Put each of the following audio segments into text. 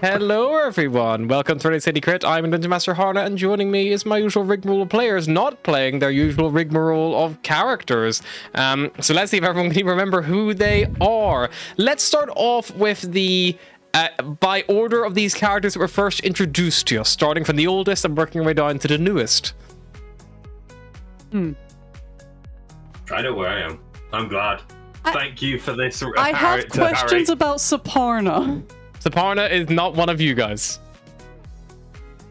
Hello everyone, welcome to Ready City Crit. I'm Dungeon Master Harna, and joining me is my usual rigmarole of players not playing their usual rigmarole of characters. So let's see if everyone can remember who they are. Let's start off with the by order of these characters that were first introduced to us, starting from the oldest and working our way down to the newest. I know where I am. I'm glad. Thank you for this. I have questions about Saparna. Saparna is not one of you guys.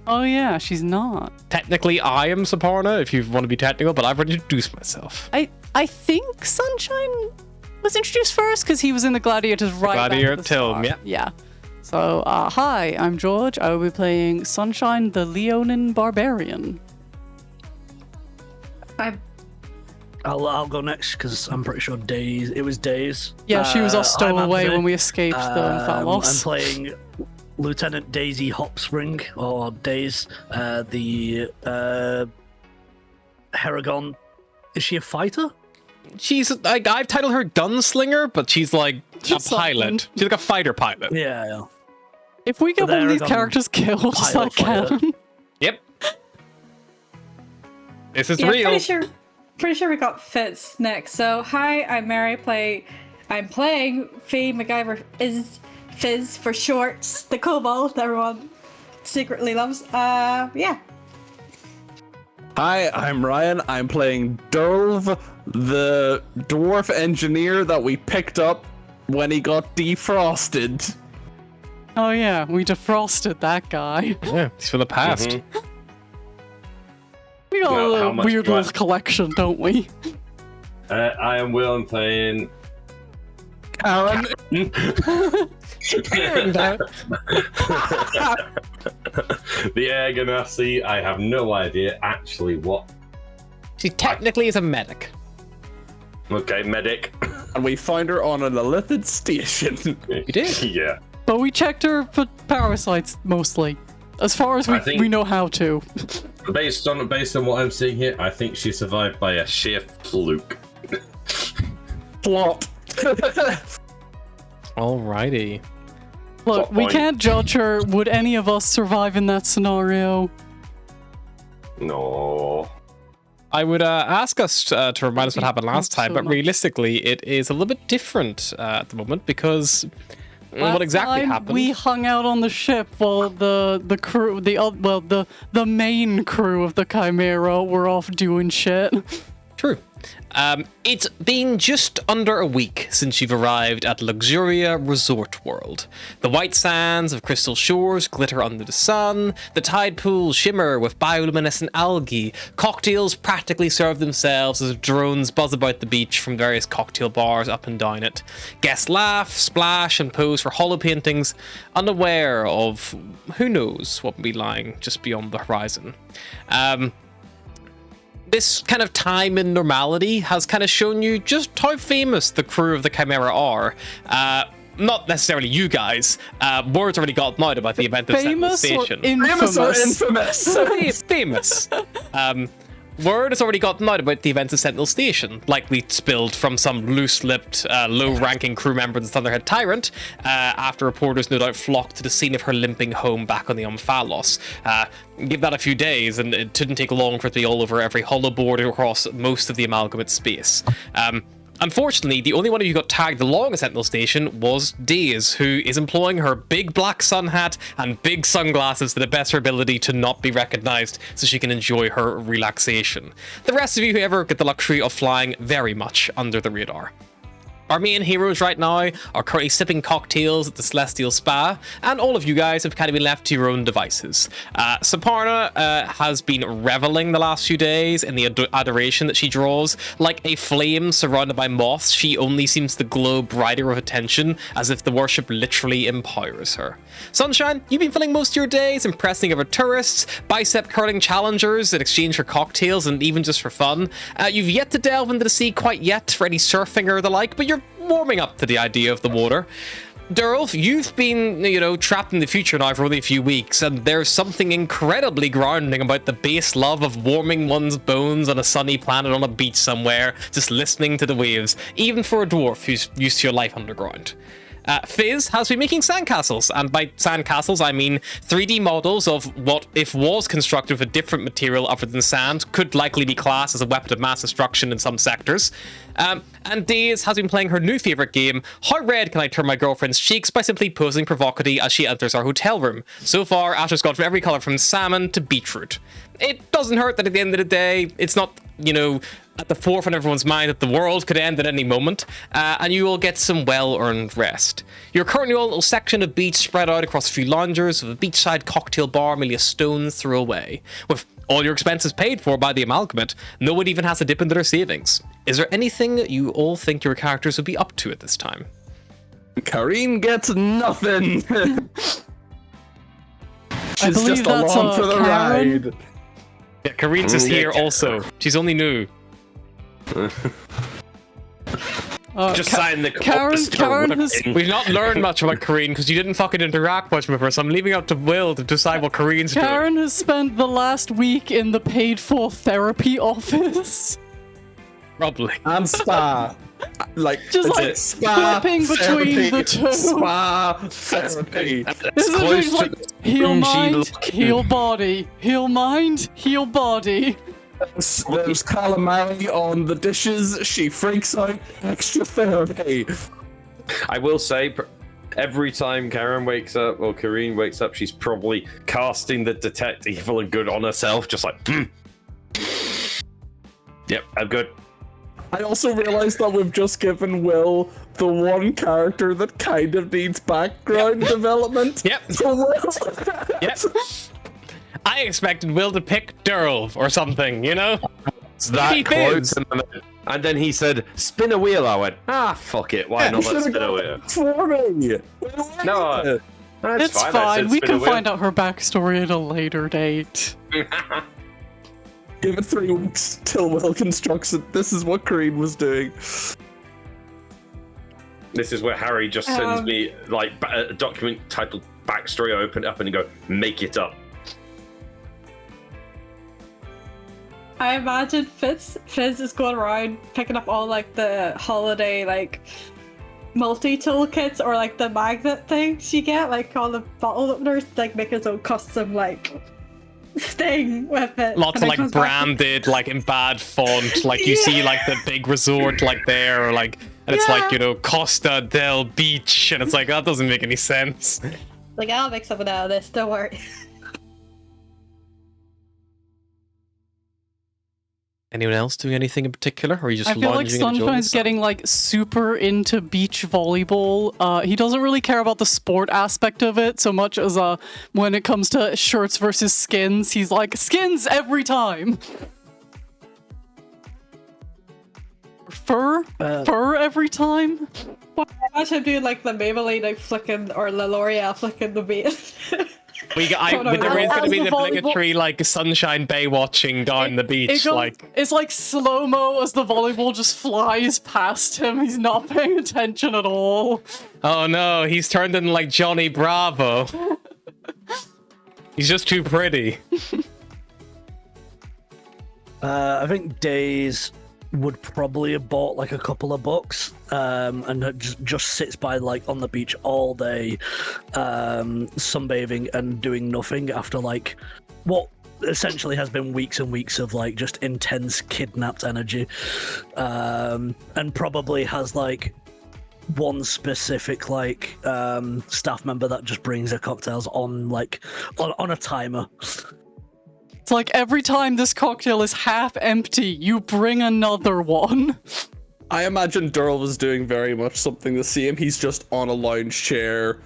Oh yeah, she's not. Technically, I am Saparna, if you want to be technical, but I've already introduced myself. I think Sunshine was introduced first because he was in the Gladiators right Gladiator at the Tilm, start. Yeah. So, hi, I'm George. I will be playing Sunshine, the Leonin Barbarian. I'll go next because I'm pretty sure it was Days. Yeah, she was all stowaway Absy. when we escaped the Phalos. I'm playing Lieutenant Daisy Hopspring, or Days, the Heragon. Is she a fighter? She's like, I've titled her Gunslinger, but she's like a pilot. She's like a fighter pilot. Yeah. If we get The one of these Heragon characters killed, is that fighter. canon? Yep. This is Yeah, real. Pretty sure we got Fitz next. So, hi, I'm Mary. I'm playing Faye MacGyver is Fizz for shorts, the kobold that everyone secretly loves. Yeah. Hi, I'm Ryan. I'm playing Durlv, the dwarf engineer that we picked up when he got defrosted. Oh yeah, we defrosted that guy. Yeah, he's from the past. We got Now, a how little much weird do I- little collection, don't we? I am Will. I'm playing. Karen, The Air Ganassi. I have no idea actually what. She technically is a medic. Okay, medic. and we find her on an Elithid station. You did? Yeah. But we checked her for parasites mostly. As far as I think- we know how to. Based on what I'm seeing here, I think she survived by a sheer fluke. Plot. Alrighty. Look, Plot we point. can't judge her. Would any of us survive in that scenario? No. I would ask us to remind us what happened last time, but realistically, it is a little bit different at the moment because what exactly time happened? We hung out on the ship while the crew, the main crew of the Chimera were off doing shit. True. It's been just under a week since you've arrived at Luxuria Resort World. The white sands of crystal shores glitter under the sun, the tide pools shimmer with bioluminescent algae, cocktails practically serve themselves as drones buzz about the beach from various cocktail bars up and down it. Guests laugh, splash, and pose for holo paintings, unaware of who knows what will be lying just beyond the horizon. This kind of time in normality has kind of shown you just how famous the crew of the Chimera are. Not necessarily you guys. Word's already gotten out about the event of Sentinel Famous or Station. infamous? Famous. Word has already gotten out about the events of Sentinel Station, likely spilled from some loose-lipped, low-ranking crew member of the Thunderhead Tyrant, after reporters no doubt flocked to the scene of her limping home back on the Omphalos. Give that a few days, and it didn't take long for it to be all over every hollow board across most of the amalgamate space. Unfortunately, the only one of you got tagged along at Sentinel Station was Daze, who is employing her big black sun hat and big sunglasses to the best of her ability to not be recognized so she can enjoy her relaxation. The rest of you, however, get the luxury of flying very much under the radar. Our main heroes right now are currently sipping cocktails at the Celestial Spa, and all of you guys have kind of been left to your own devices. Saparna has been reveling the last few days in the adoration that she draws. Like a flame surrounded by moths, she only seems to glow brighter with attention, as if the worship literally empowers her. Sunshine, you've been filling most of your days impressing other tourists, bicep curling challengers in exchange for cocktails and even just for fun. You've yet to delve into the sea quite yet for any surfing or the like, but you're warming up to the idea of the water. Durlf, you've been, trapped in the future now for only a few weeks, and there's something incredibly grounding about the base love of warming one's bones on a sunny planet on a beach somewhere, just listening to the waves, even for a dwarf who's used to your life underground. Fizz has been making sandcastles, and by sandcastles I mean 3D models of what, if was constructed with a different material other than sand, could likely be classed as a weapon of mass destruction in some sectors. And Daze has been playing her new favourite game, How Red Can I Turn My Girlfriend's Cheeks, by simply posing provocatively as she enters our hotel room. So far, Asher's got every colour from salmon to beetroot. It doesn't hurt that at the end of the day, it's not, you know, at the forefront of everyone's mind that the world could end at any moment, and you will get some well-earned rest. You're currently on a little section of beach spread out across a few loungers with a beachside cocktail bar merely a stone's throw away. With all your expenses paid for by the amalgamate, no one even has to dip into their savings. Is there anything you all think your characters would be up to at this time? Kareen gets nothing. She's believe just that's, along for the Karen. ride. Yeah, Kareen's is here also. She's only new. Just sign the Karen has... We've not learned much about Kareen because you didn't fucking interact much with her, so I'm leaving it up to Will to decide what Kareen's doing. Karen has spent the last week in the paid-for therapy office. Probably. And spa. Like, Just it's like it. Spa, flipping between therapy, the two. Spa, therapy. This is close like to heal cringy mind, looking. heal body, heal mind, heal body. There's calamari on the dishes. She freaks out. Extra therapy. I will say, every time Karen wakes up, or Kareen wakes up, she's probably casting the detect evil and good on herself, just like, Yep, I'm good. I also realized that we've just given Will the one character that kind of needs background development. Yep. For Will. Yep. I expected Will to pick Durl or something, you know? It's that He close. is. And then he said, spin a wheel. I went, fuck it. Why not let spin a wheel? For me. No, that's It's fine. I fine. said We spin a can wheel. find out her backstory at a later date. Give it 3 weeks till Will constructs it. This is what Kareen was doing. This is where Harry just sends me like a document titled backstory. I open it up and go, make it up. I imagine Fizz is going around picking up all like the holiday like multi-tool kits or like the magnet things you get, like all the bottle openers, like make his own custom like thing with it. Lots And of it comes like back to- branded, like in bad font, like you see like the big resort like there, or like, and it's like, you know, Costa del Beach, and it's like, that doesn't make any sense. Like, I'll make something out of this, don't worry. Anyone else doing anything in particular, or are you just I feel like lounging and enjoying Sunshine's this? getting like super into beach volleyball. He doesn't really care about the sport aspect of it so much as when it comes to shirts versus skins, he's like, skins every time. Fur every time. I imagine doing like the Maybelline like flicking or the L'Oreal flicking the bait. There is going to be the obligatory like sunshine bay watching down the beach, it's like slow-mo as the volleyball just flies past him. He's not paying attention at all. Oh no, he's turned into like Johnny Bravo. He's just too pretty. I think Days would probably have bought like a couple of books and just sits by like on the beach all day sunbathing and doing nothing after like what essentially has been weeks and weeks of like just intense kidnapped energy, and probably has like one specific like staff member that just brings her cocktails on like on a timer. It's like every time this cocktail is half empty, you bring another one. I imagine Durl was doing very much something the same. He's just on a lounge chair,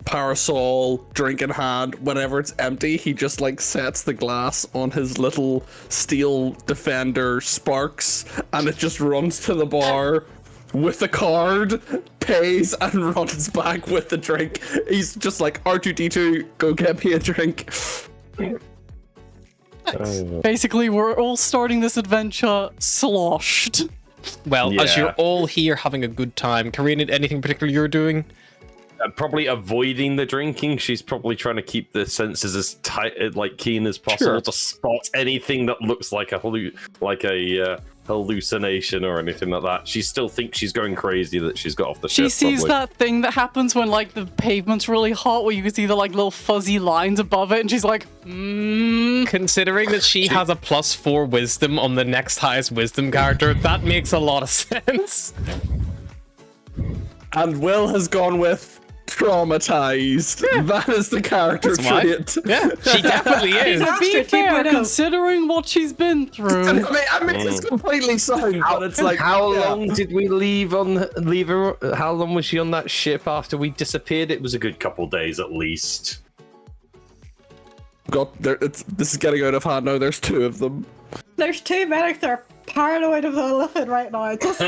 parasol, drink in hand. Whenever it's empty, he just like sets the glass on his little steel Defender Sparks, and it just runs to the bar with the card, pays, and runs back with the drink. He's just like, R2-D2, go get me a drink. Basically, we're all starting this adventure sloshed. Well, as Yeah. you're all here having a good time, Karina, anything particular you're doing? Probably avoiding the drinking. She's probably trying to keep the senses as tight, like keen as possible Sure. to spot anything that looks like a hallucination or anything like that. She still thinks she's going crazy that she's got off the She ship. sees probably. that thing that happens when like the pavement's really hot, where you can see the like little fuzzy lines above it, and she's like, Considering that she has a +4 wisdom on the next highest wisdom character, that makes a lot of sense. And Will has gone with traumatized. That is the character That's why. trait. Yeah, she definitely is. To be Astrid fair, 2.0. considering what she's been through. I mean, it's completely sound, but it's like How yeah. long did we leave her? How long was she on that ship after we disappeared? It was a good couple days at least. Got there. This is getting out of hand now. There's 2 of them. There's 2 medics that are paranoid of the elephant right now. Just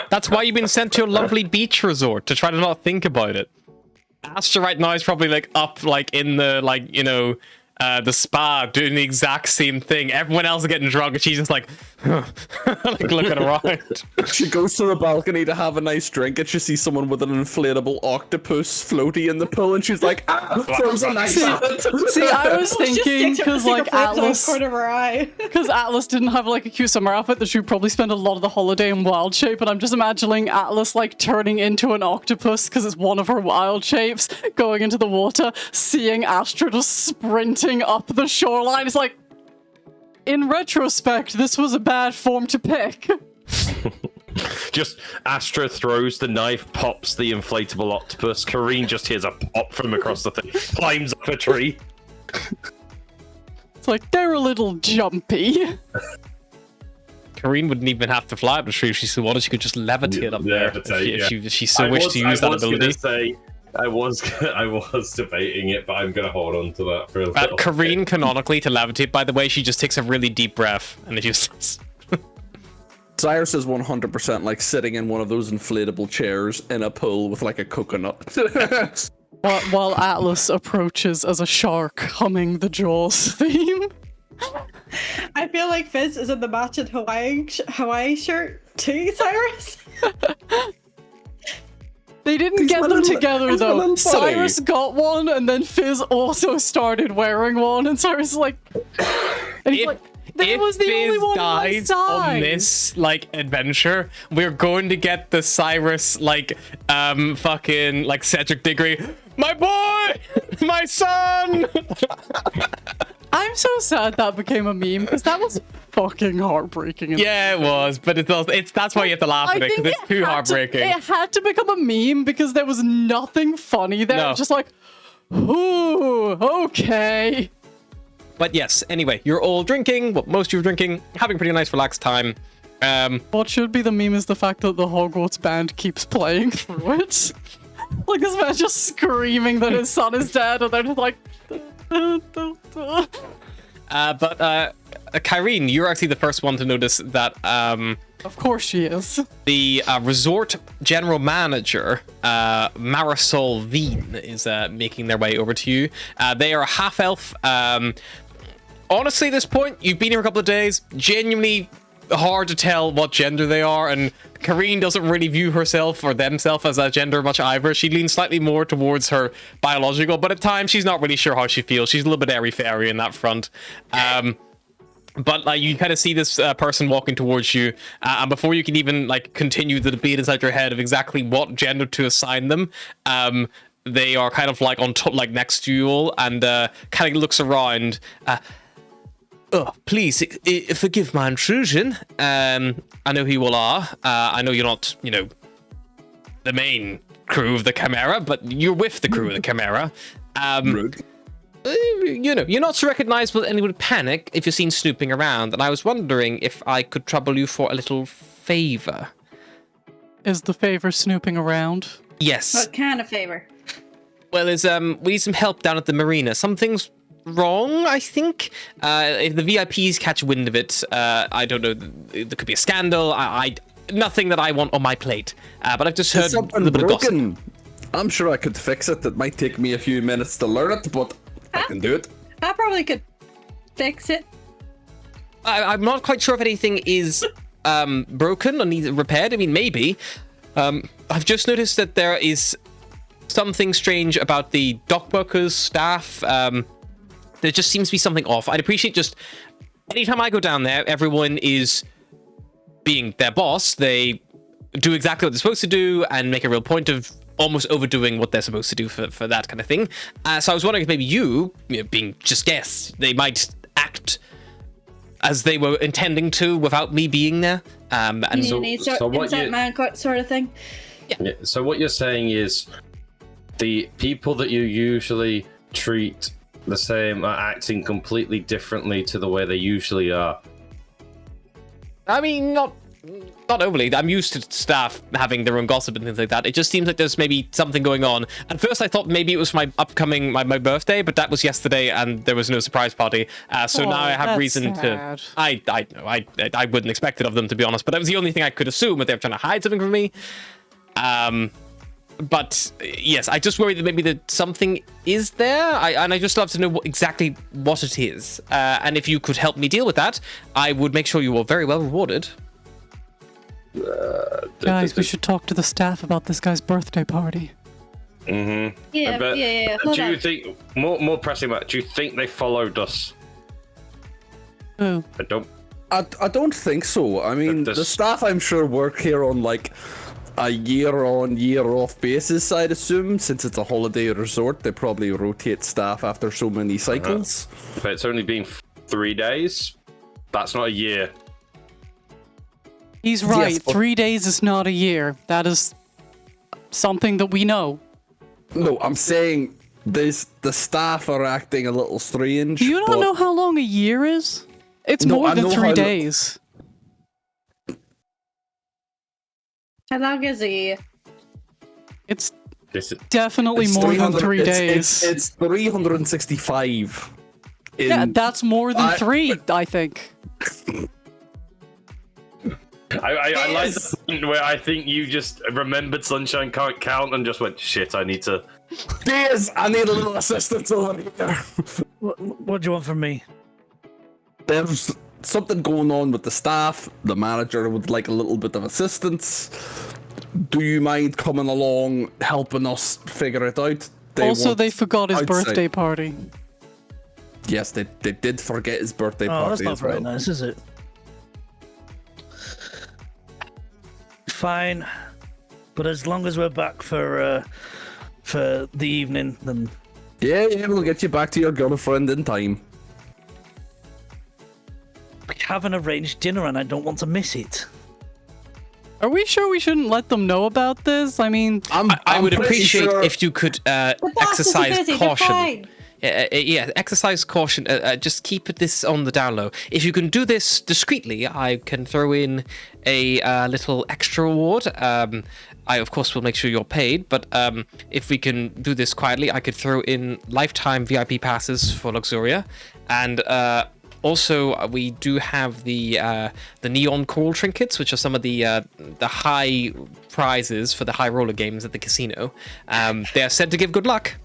That's why you've been sent to a lovely beach resort, to try to not think about it. Astra right now is probably like up like in the like, you know, the spa doing the exact same thing. Everyone else is getting drunk and she's just like like looking around. She goes to the balcony to have a nice drink, and she sees someone with an inflatable octopus floaty in the pool, and she's like, throws a knife at it. See, I was just thinking sits there with because like secret flames on the Atlas, corner of her eye. because Atlas didn't have like a cute summer outfit, that she would probably spend a lot of the holiday in wild shape, and I'm just imagining Atlas like turning into an octopus because it's one of her wild shapes, going into the water, seeing Astra just sprinting up the shoreline. It's like, in retrospect, this was a bad form to pick. Just Astra throws the knife, pops the inflatable octopus. Kareen just hears a pop from across the thing, climbs up a tree. It's like, they're a little jumpy. Kareen wouldn't even have to fly up the tree if she wanted. She could just levitate up there if she so wished to use that ability. I was debating it, but I'm gonna hold on to that for a little. Kareen canonically to levitate, by the way, she just takes a really deep breath and it just Cyrus is 100% like sitting in one of those inflatable chairs in a pool with like a coconut. While Atlas approaches as a shark, humming the Jaws theme. I feel like Fizz is in the matching Hawaii shirt too, Cyrus. They didn't get them together though. Cyrus got one, and then Fizz also started wearing one, and Cyrus is like, and he's like, that was the only one on my dies side. on this like adventure, we're going to get the Cyrus like fucking like Cedric Diggory, my boy, my son. I'm so sad that became a meme because that was fucking heartbreaking. Yeah, it was, but it's that's why you have to laugh at it, because it's too heartbreaking. It had to become a meme because there was nothing funny there. No. Just like, ooh, okay. But yes, anyway, you're all drinking, well, most of you are drinking, having a pretty nice relaxed time. What should be the meme is the fact that the Hogwarts band keeps playing through it. Like this man just screaming that his son is dead, and they're just like. Kyrene, you're actually the first one to notice that Of course she is. the resort general manager, Marisol Veen, is making their way over to you. They are a half-elf. Honestly, at this point, you've been here a couple of days. Genuinely hard to tell what gender they are, and Kareen doesn't really view herself or themselves as a gender much either. She leans slightly more towards her biological, but at times she's not really sure how she feels. She's a little bit airy-fairy in that front. But like you kind of see this person walking towards you, and before you can even like continue the debate inside your head of exactly what gender to assign them, they are kind of like on top, like next to you all, and kind of looks around. Oh, please forgive my intrusion. I know who you all are. I know you're not, you know, the main crew of the Chimera, but you're with the crew of the Chimera. Rude. You know, you're not so recognizable that anyone would panic if you're seen snooping around, and I was wondering if I could trouble you for a little favor. Is the favor snooping around? Yes. What kind of favor? Well, we need some help down at the marina. Something's wrong, I think. If the VIPs catch wind of it, I don't know, there could be a scandal. I nothing that I want on my plate. But I've just heard a Something little bit of gossip. broken. I'm sure I could fix it. It might take me a few minutes to learn it, but I can do it. I probably could fix it. I'm not quite sure if anything is broken or needs repaired. I mean, maybe. I've just noticed that there is something strange about the dock workers, staff. There just seems to be something off. I'd appreciate just anytime I go down there, everyone is being their boss, they do exactly what they're supposed to do and make a real point of almost overdoing what they're supposed to do for that kind of thing. So I was wondering if maybe you know, being just guests, they might act as they were intending to without me being there. And So what inside you- man sort of thing. Yeah, so what you're saying is the people that you usually treat the same are acting completely differently to the way they usually are. I mean, not overly. I'm used to staff having their own gossip and things like that. It just seems like there's maybe something going on. At first, I thought maybe it was my upcoming my birthday, but that was yesterday, and there was no surprise party. So now I have that's reason sad. to. I know I wouldn't expect it of them, to be honest. But that was the only thing I could assume, that they're trying to hide something from me. But yes, I just worry that maybe that something is there, and I just love to know exactly what it is. And if you could help me deal with that, I would make sure you were very well rewarded. Guys, we should talk to the staff about this guy's birthday party. Mm-hmm. Yeah, But yeah. Hold do you on. think more pressing matter? Do you think they followed us? Ooh. I don't. I don't think so. I mean, This- the staff I'm sure work here on like a year on, year off basis, I'd assume. Since it's a holiday resort, they probably rotate staff after so many cycles. But it's only been 3 days. That's not a year. He's right. Yes, but- 3 days is not a year. That is something that we know. No, I'm saying the staff are acting a little strange. Do you not but- know how long a year is? It's No, more I than know 3 how- days. How long is he? It's This is, definitely It's more than 300 3 it's- days. It's 365. Yeah, that's more than I- 3, I think. I like the point where I think you just remembered Sunshine Can't Count and just went, shit, I need to. Days, I need a little assistance over here. What do you want from me? There's something going on with the staff. The manager would like a little bit of assistance. Do you mind coming along, helping us figure it out? They forgot his outside- birthday party. Yes, they did forget his birthday Oh, that's party not as very well. nice, is it? Fine, but as long as we're back for the evening, then Yeah, we'll get you back to your girlfriend in time. we have an arranged dinner, and I don't want to miss it. Are we sure we shouldn't let them know about this? I mean, I would pretty appreciate sure- if you could The boss is exercise busy. They're caution. fine. Yeah, exercise caution. Just keep this on the down low. If you can do this discreetly, I can throw in a little extra reward. I, of course, will make sure you're paid, but if we can do this quietly, I could throw in lifetime VIP passes for Luxuria. And also, we do have the neon coral trinkets, which are some of the high prizes for the high roller games at the casino. They are said to give good luck.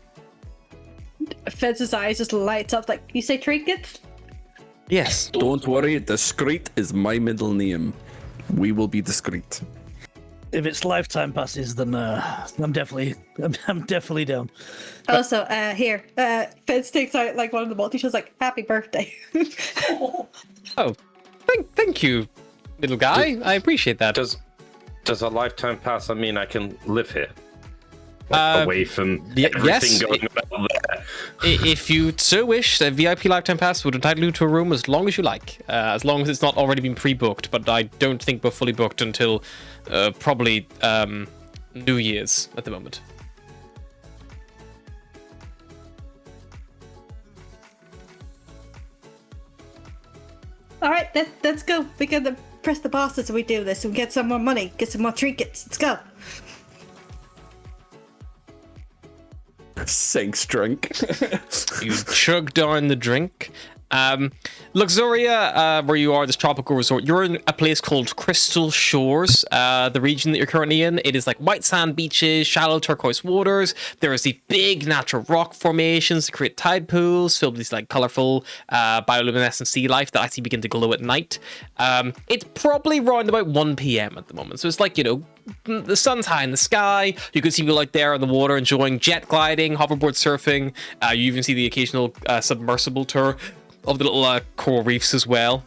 Fizz's eyes just lights up like, you say trinkets? Yes. Don't worry, discreet is my middle name. We will be discreet. If it's lifetime passes, then I'm definitely down. Also, here, Fizz takes out like one of the multi-shows like, happy birthday. Oh, thank you, little guy. I appreciate that. Does a lifetime pass? I mean, I can live here. Like, away from everything yes, going on there. If you so wish, a VIP lifetime pass would entitle you to a room as long as you like, as long as it's not already been pre-booked. But I don't think we're fully booked until probably New Year's at the moment. All right, let's go. We gotta press the boss as we do this and get some more money, get some more trinkets. Let's go. Sinks drink. You chug down the drink. Luxuria, where you are, this tropical resort, you're in a place called Crystal Shores, the region that you're currently in. It is like white sand beaches, shallow turquoise waters. There is the big natural rock formations that create tide pools filled with these like colorful bioluminescent sea life that actually begin to glow at night. It's probably around about 1 p.m. at the moment, so it's like, you know, the sun's high in the sky. You can see people out there on the water enjoying jet gliding, hoverboard surfing. You even see the occasional submersible tour of the little coral reefs as well.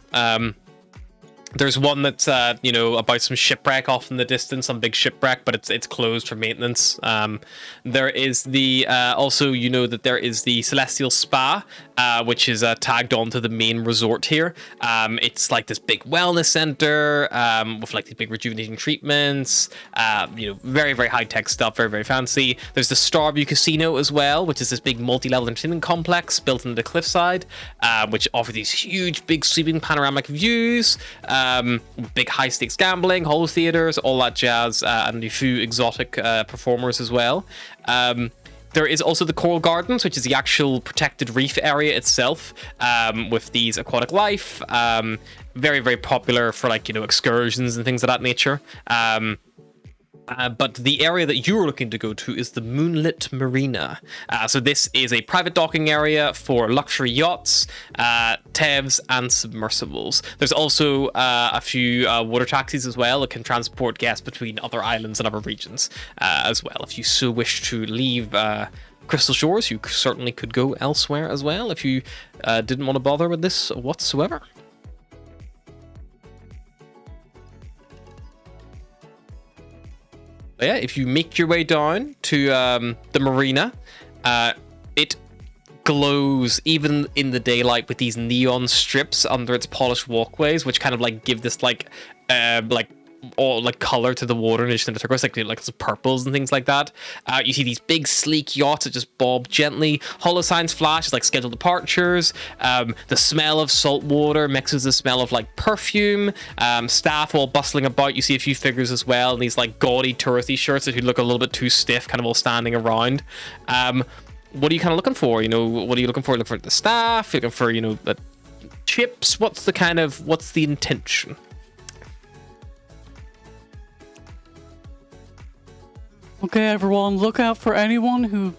There's one that's about some shipwreck off in the distance, some big shipwreck, but it's closed for maintenance. There is the also that there is the Celestial Spa, which is tagged onto the main resort here. It's like this big wellness center with like these big rejuvenating treatments. Very very high tech stuff, very very fancy. There's the Starview Casino as well, which is this big multi-level entertainment complex built into the cliffside, which offers these huge big sweeping panoramic views. Big high stakes gambling, holo theaters, all that jazz, and a few exotic performers as well. There is also the Coral Gardens, which is the actual protected reef area itself, with these aquatic life. Very, very popular for excursions and things of that nature. But the area that you were looking to go to is the Moonlit Marina. So this is a private docking area for luxury yachts, TEVs, and submersibles. There's also a few water taxis as well that can transport guests between other islands and other regions as well. If you so wish to leave Crystal Shores, you certainly could go elsewhere as well if you didn't want to bother with this whatsoever. But yeah, if you make your way down to the marina, it glows even in the daylight with these neon strips under its polished walkways, which kind of give this color to the water, in addition to the turquoise, like some purples and things like that. You see these big sleek yachts that just bob gently. Holo signs flash like scheduled departures. The smell of salt water mixes the smell of perfume. Staff all bustling about. You see a few figures as well in these gaudy touristy shirts that look a little bit too stiff, kind of all standing around. What are you kind of looking for? What are you looking for? Looking for the staff? Looking for the chips? What's the intention? Okay, everyone, look out for anyone who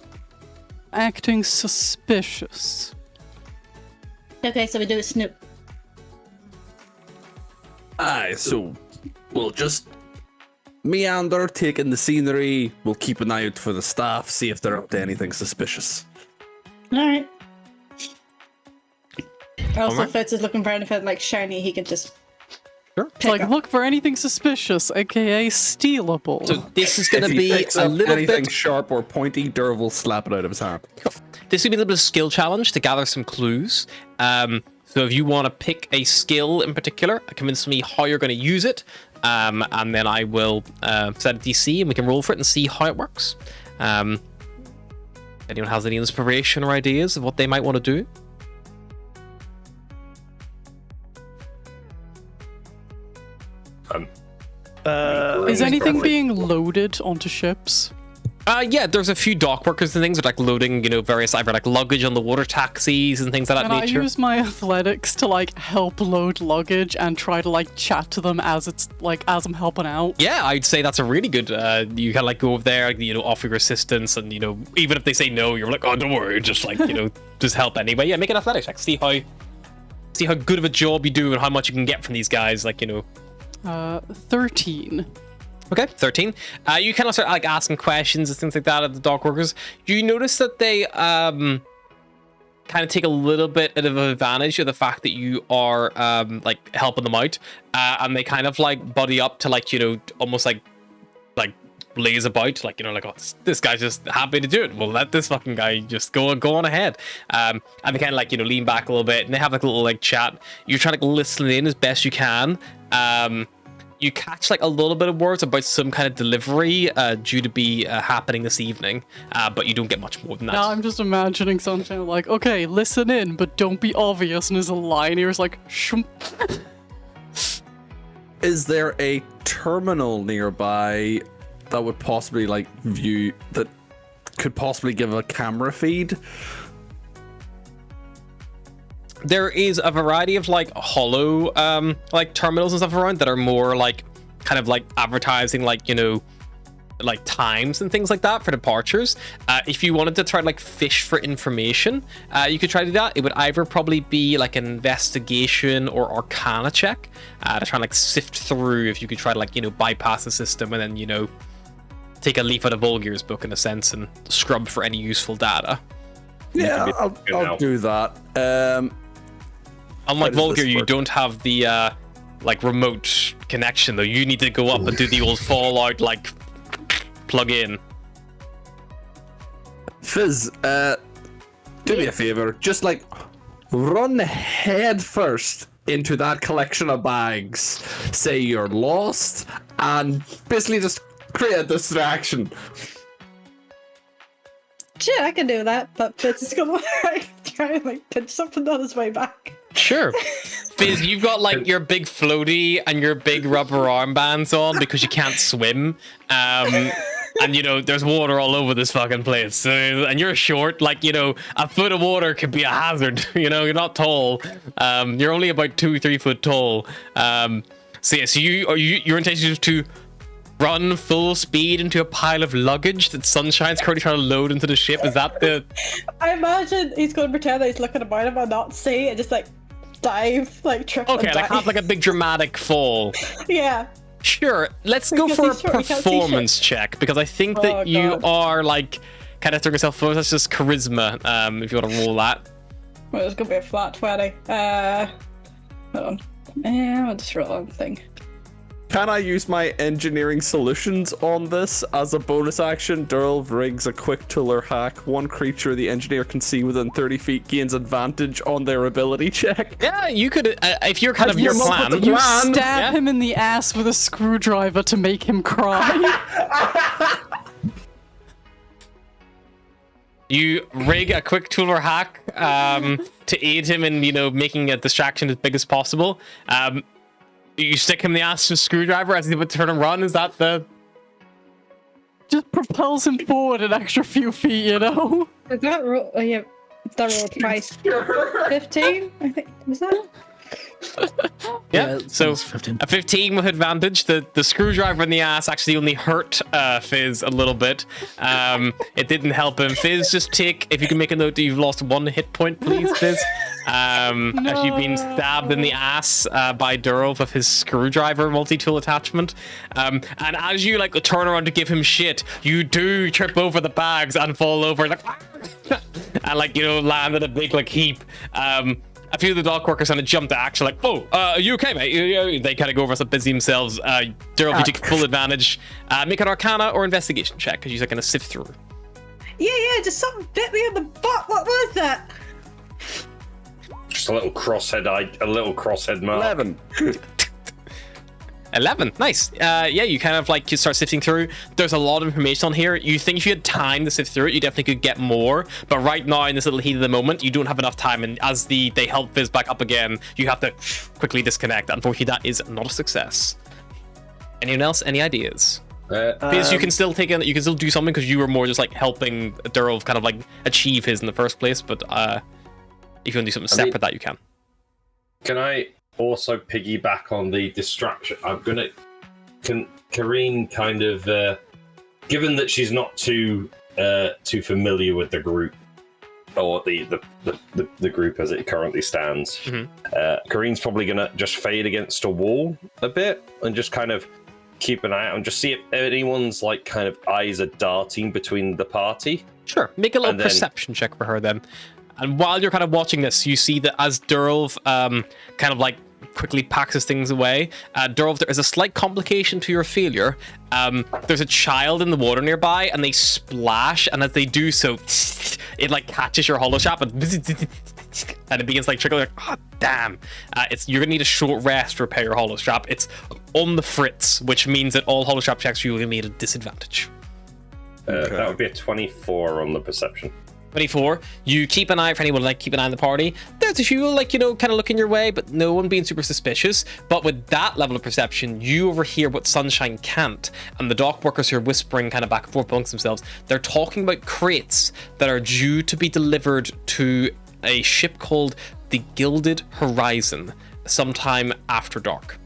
acting suspicious. Okay, so we do a snoop. Aye, so we'll just meander, take in the scenery. We'll keep an eye out for the staff, see if they're up to anything suspicious. Alright. Also, Alright. Fitz is looking for anything shiny he can just It's look for anything suspicious, aka stealable. So this is going to If he be picks a up little anything bit. sharp or pointy, Dur will slap it out of his hand. This will be a little bit of skill challenge to gather some clues. So if you want to pick a skill in particular, convince me how you're going to use it, and then I will set a DC and we can roll for it and see how it works. Anyone has any inspiration or ideas of what they might want to do? Is anything being loaded onto ships? Yeah, there's a few dock workers and things that are loading, various either luggage on the water taxis and things of that Can I nature. use my athletics to help load luggage and try to chat to them as it's as I'm helping out? Yeah, I'd say that's a really good. You can go over there, offer your assistance, and even if they say no, you're like, oh, don't worry, just just help anyway. Yeah, make an athletics check. See how good of a job you do and how much you can get from these guys. 13. Okay, 13. You kind of start asking questions and things like that of the dock workers. You notice that they kind of take a little bit of advantage of the fact that you are helping them out, and they kind of buddy up to almost lays about oh, this guy's just happy to do it. Well, let this fucking guy just go on ahead. And they kind of lean back a little bit and they have a little chat. You're trying to listen in as best you can. You catch a little bit of words about some kind of delivery due to be happening this evening, but you don't get much more than that. Now I'm just imagining something okay, listen in, but don't be obvious. And there's a line here, it's shump. Is there a terminal nearby that would possibly view that could possibly give a camera feed? There is a variety of hollow terminals and stuff around that are more kind of advertising times and things like that for departures. If you wanted to try fish for information, you could try to do that. It would either probably be an investigation or arcana check to try and sift through if you could try to bypass the system and then take a leaf out of Volgir's book in a sense and scrub for any useful data. Yeah, I'll do that. Unlike How does Volgir, this you work? don't have the like remote connection though. You need to go up and do the old Fallout like plug in. Fizz, do me a favor. Just like run head first into that collection of bags. Say you're lost, and basically just create a distraction. Shit, I can do that, but Fitz is gonna try and like pinch something on his way back. Sure. Fizz, you've got like your big floaty and your big rubber armbands on because you can't swim. And you know, there's water all over this fucking place. And you're short, like, you know, a foot of water could be a hazard. You know, you're not tall. You're only about 2-3 foot tall. So yeah, so your intention is to run full speed into a pile of luggage that Sunshine's currently trying to load into the ship. Is that the... I imagine he's going to pretend that he's looking about him and not see and just like dive, like trip Okay, and like dive. have like a big dramatic fall. Yeah. Sure, let's go Because for a he's short, he can't see performance check because I think that Oh, you God. are like kind of throwing yourself forward. That's just charisma. If you want to roll that. Well, it's gonna be a flat 20. Hold on. I'll just roll one thing. Can I use my engineering solutions on this as a bonus action? Durl rigs a quick tool or hack. One creature the engineer can see within 30 feet gains advantage on their ability check. Yeah, you could if you're kind of your you come up plan. with a You plan. stab Yeah. him in the ass with a screwdriver to make him cry. You rig a quick tool or hack to aid him in, you know, making a distraction as big as possible. You stick him in the ass with a screwdriver as he would turn and run. Is that the... Just propels him forward an extra few feet, you know? Did that roll? Oh, yeah. That rolled twice. 15, I think. Was that? Yeah, so it's 15. a 15 with advantage. The screwdriver in the ass actually only hurt Fizz a little bit. It didn't help him. Fizz, just take, if you can make a note that you've lost 1 hit point, please, Fizz. As you've been stabbed in the ass by Durl with his screwdriver multi-tool attachment. And as you like turn around to give him shit, you do trip over the bags and fall over like and like, you know, land in a big like heap. A few of the dock workers kind of jump to action, like, "Oh, are you okay, mate?" They kind of go over some busy themselves. Durl, you take full advantage. Make an Arcana or Investigation check because you're going to sift through. Yeah, just something bit me in the butt. What was that? Just a little crosshead mark. 11. 11, nice. Yeah, you kind of like you start sifting through. There's a lot of information on here. You think if you had time to sift through it, you definitely could get more. But right now, in this little heat of the moment, you don't have enough time. And as they help Fizz back up again, you have to quickly disconnect. Unfortunately, that is not a success. Anyone else? Any ideas? Fizz, you can still take in. You can still do something because you were more just like helping Durl kind of like achieve his in the first place. But if you want to do something separate, that you can. Can I also piggyback on the distraction? I'm gonna. Can Kareen kind of, given that she's not too familiar with the group or the group as it currently stands, Kareen's probably gonna just fade against a wall a bit and just kind of keep an eye out and just see if anyone's like kind of eyes are darting between the party. Sure, make a little And then- perception check for her then. And while you're kind of watching this, you see that as Durl kind of like quickly packs his things away, Durl, there is a slight complication to your failure. There's a child in the water nearby, and they splash, and as they do so, it like catches your hollow shop and it begins like trickling. Like, oh damn! You're gonna need a short rest to repair your hollow strap. It's on the fritz, which means that all hollow strap checks you will be at a disadvantage. That would be a 24 on the perception. 24. You keep an eye for anyone like keep an eye on the party. There's a few like, you know, kind of looking your way, but no one being super suspicious. But with that level of perception, you overhear what Sunshine can't. And the dock workers who are whispering kind of back and forth amongst themselves, they're talking about crates that are due to be delivered to a ship called the Gilded Horizon sometime after dark.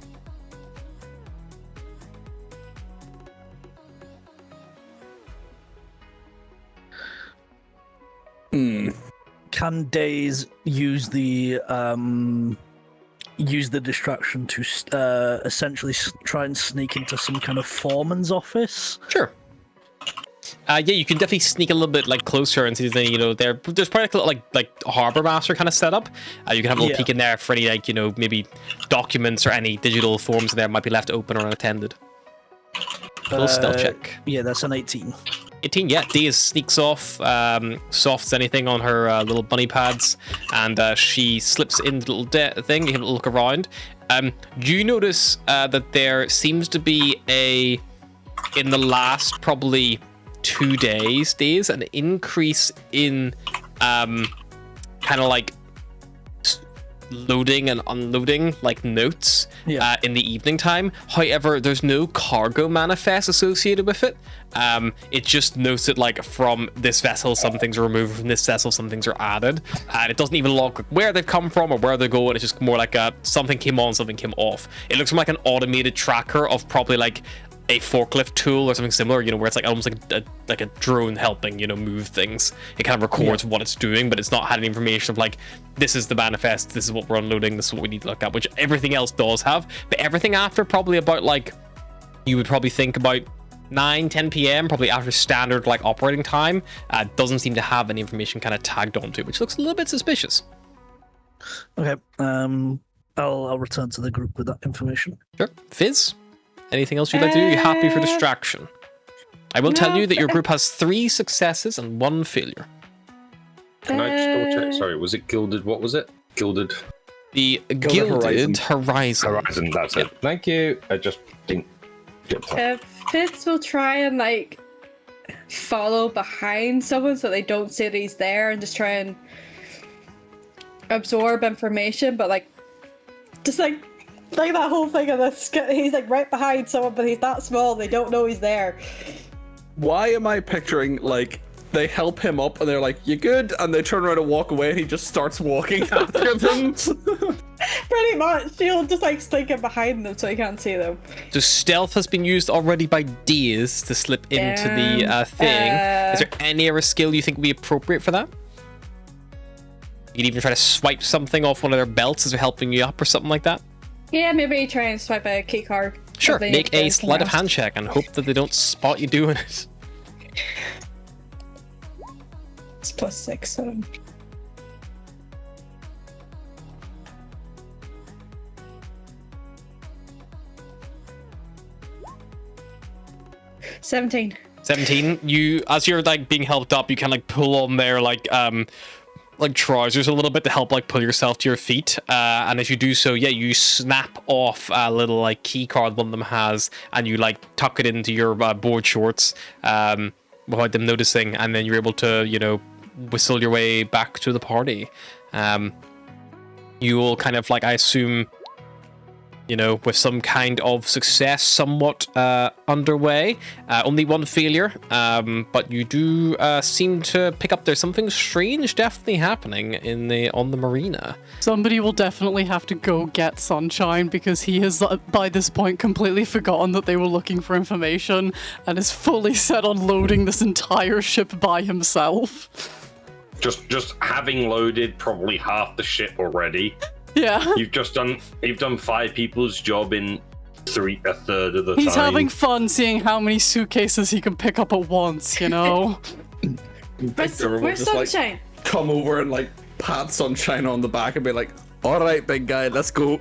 Can Days use the distraction to essentially try and sneak into some kind of foreman's office? Sure. Yeah, you can definitely sneak a little bit like closer and see if there's any, there's probably like a little like harbor master kind of setup. You can have a little peek in there for any like maybe documents or any digital forms there might be left open or unattended. Full stealth check. Yeah, that's an 18. 18, yeah. Daze sneaks off, softs anything on her little bunny pads, and she slips in the little thing. You have a look around. You notice that there seems to be in the last probably 2 days, an increase in kind of like loading and unloading like notes in the evening time. However, there's no cargo manifest associated with it. It just notes that like from this vessel some things are removed, from this vessel some things are added, and it doesn't even log where they've come from or where they're going. It's just more like something came on, something came off. It looks like an automated tracker of probably like a forklift tool or something similar, where it's like almost like a drone helping, move things. It kind of records what it's doing, but it's not had any information of like, this is the manifest, this is what we're unloading, this is what we need to look at, which everything else does have. But everything after probably about like, you would probably think about 9-10 p.m, probably after standard like operating time, doesn't seem to have any information kind of tagged onto it, which looks a little bit suspicious. Okay, I'll return to the group with that information. Sure. Fizz? Anything else you'd like to do? You're happy for distraction. I will tell you that your group has 3 successes and 1 failure. Can I just double check? Sorry, was it Gilded? What was it? Gilded. The Gilded Horizon. Horizon, that's it. Thank you. I just didn't get that. Fitz will try and like follow behind someone so they don't see that he's there and just try and absorb information, but like just like that whole thing of this, he's like right behind someone, but he's that small, they don't know he's there. Why am I picturing like they help him up and they're like, "You good?" and they turn around and walk away and he just starts walking after them? Pretty much. He'll just like slinking behind them so he can't see them. So stealth has been used already by Daze to slip into the thing. Is there any other skill you think would be appropriate for that? You could even try to swipe something off one of their belts as they're helping you up or something like that. Yeah, maybe try and swipe a key card. Sure, make a sleight of hand check and hope that they don't spot you doing it. It's +6, so... $17. 17. You, as you're like being helped up, you can like pull on their like trousers a little bit to help like pull yourself to your feet, and as you do so, you snap off a little like key card one of them has, and you like tuck it into your board shorts without them noticing, and then you're able to whistle your way back to the party. You will kind of like, I assume, with some kind of success somewhat underway. Only 1 failure, but you do seem to pick up there's something strange definitely happening on the marina. Somebody will definitely have to go get Sunshine because he has, by this point, completely forgotten that they were looking for information and is fully set on loading this entire ship by himself. Just having loaded probably half the ship already. Yeah. You've done 5 people's job in a third of the time. He's having fun seeing how many suitcases he can pick up at once, Where's Just, Sunshine? like, come over and like pat Sunshine on the back and be like, "All right, big guy, let's go."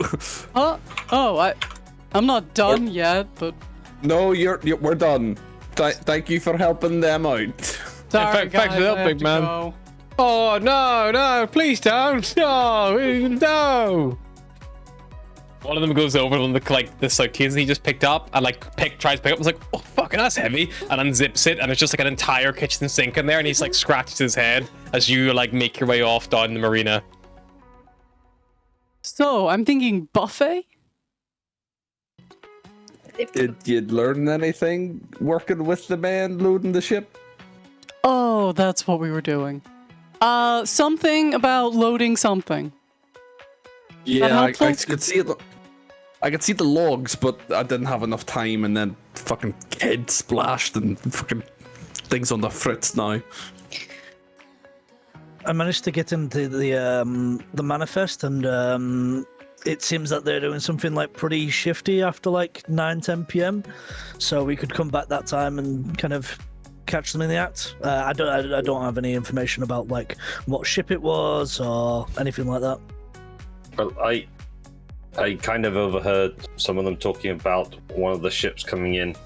I'm not done yet, but No, we're done. Thank you for helping them out. sorry, thanks for guys, that, I have big to man. go. Oh no, please don't. No. One of them goes over on the suitcase he just picked up and tries to pick up and is like, "Oh fucking that's heavy," and unzips it, and it's just like an entire kitchen sink in there, and he's like scratches his head as you like make your way off down the marina. So, I'm thinking buffet? Did you learn anything working with the man loading the ship? Oh, that's what we were doing. Something about loading something. Yeah, I helpful? could see it. I could see the logs, but I didn't have enough time, and then fucking kid splashed and fucking things on the fritz now. I managed to get into the manifest, and it seems that they're doing something like pretty shifty after like 9-10 p.m. So we could come back that time and kind of catch them in the act. I don't have any information about like what ship it was or anything like that. Well, I kind of overheard some of them talking about one of the ships coming in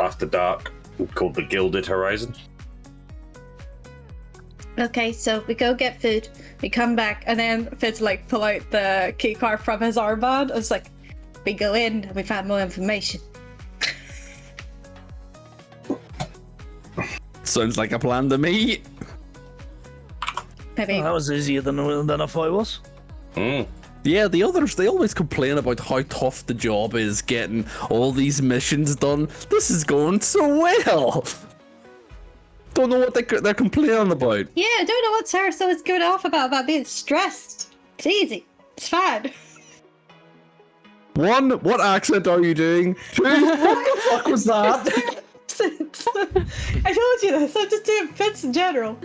after dark called the Gilded Horizon. Okay, so we go get food, we come back, and then Fitz like pull out the key card from his armband. It's like, we go in and we find more information. Sounds like a plan to me. Maybe. That was easier than I thought it was. Yeah, the others, they always complain about how tough the job is getting all these missions done. This is going so well. Don't know what they're complaining about. Yeah, I don't know what Sarah is going off about being stressed. It's easy. It's fine. 1, what accent are you doing? 2, what the fuck was that? I told you this. I'm just doing Fitz in general.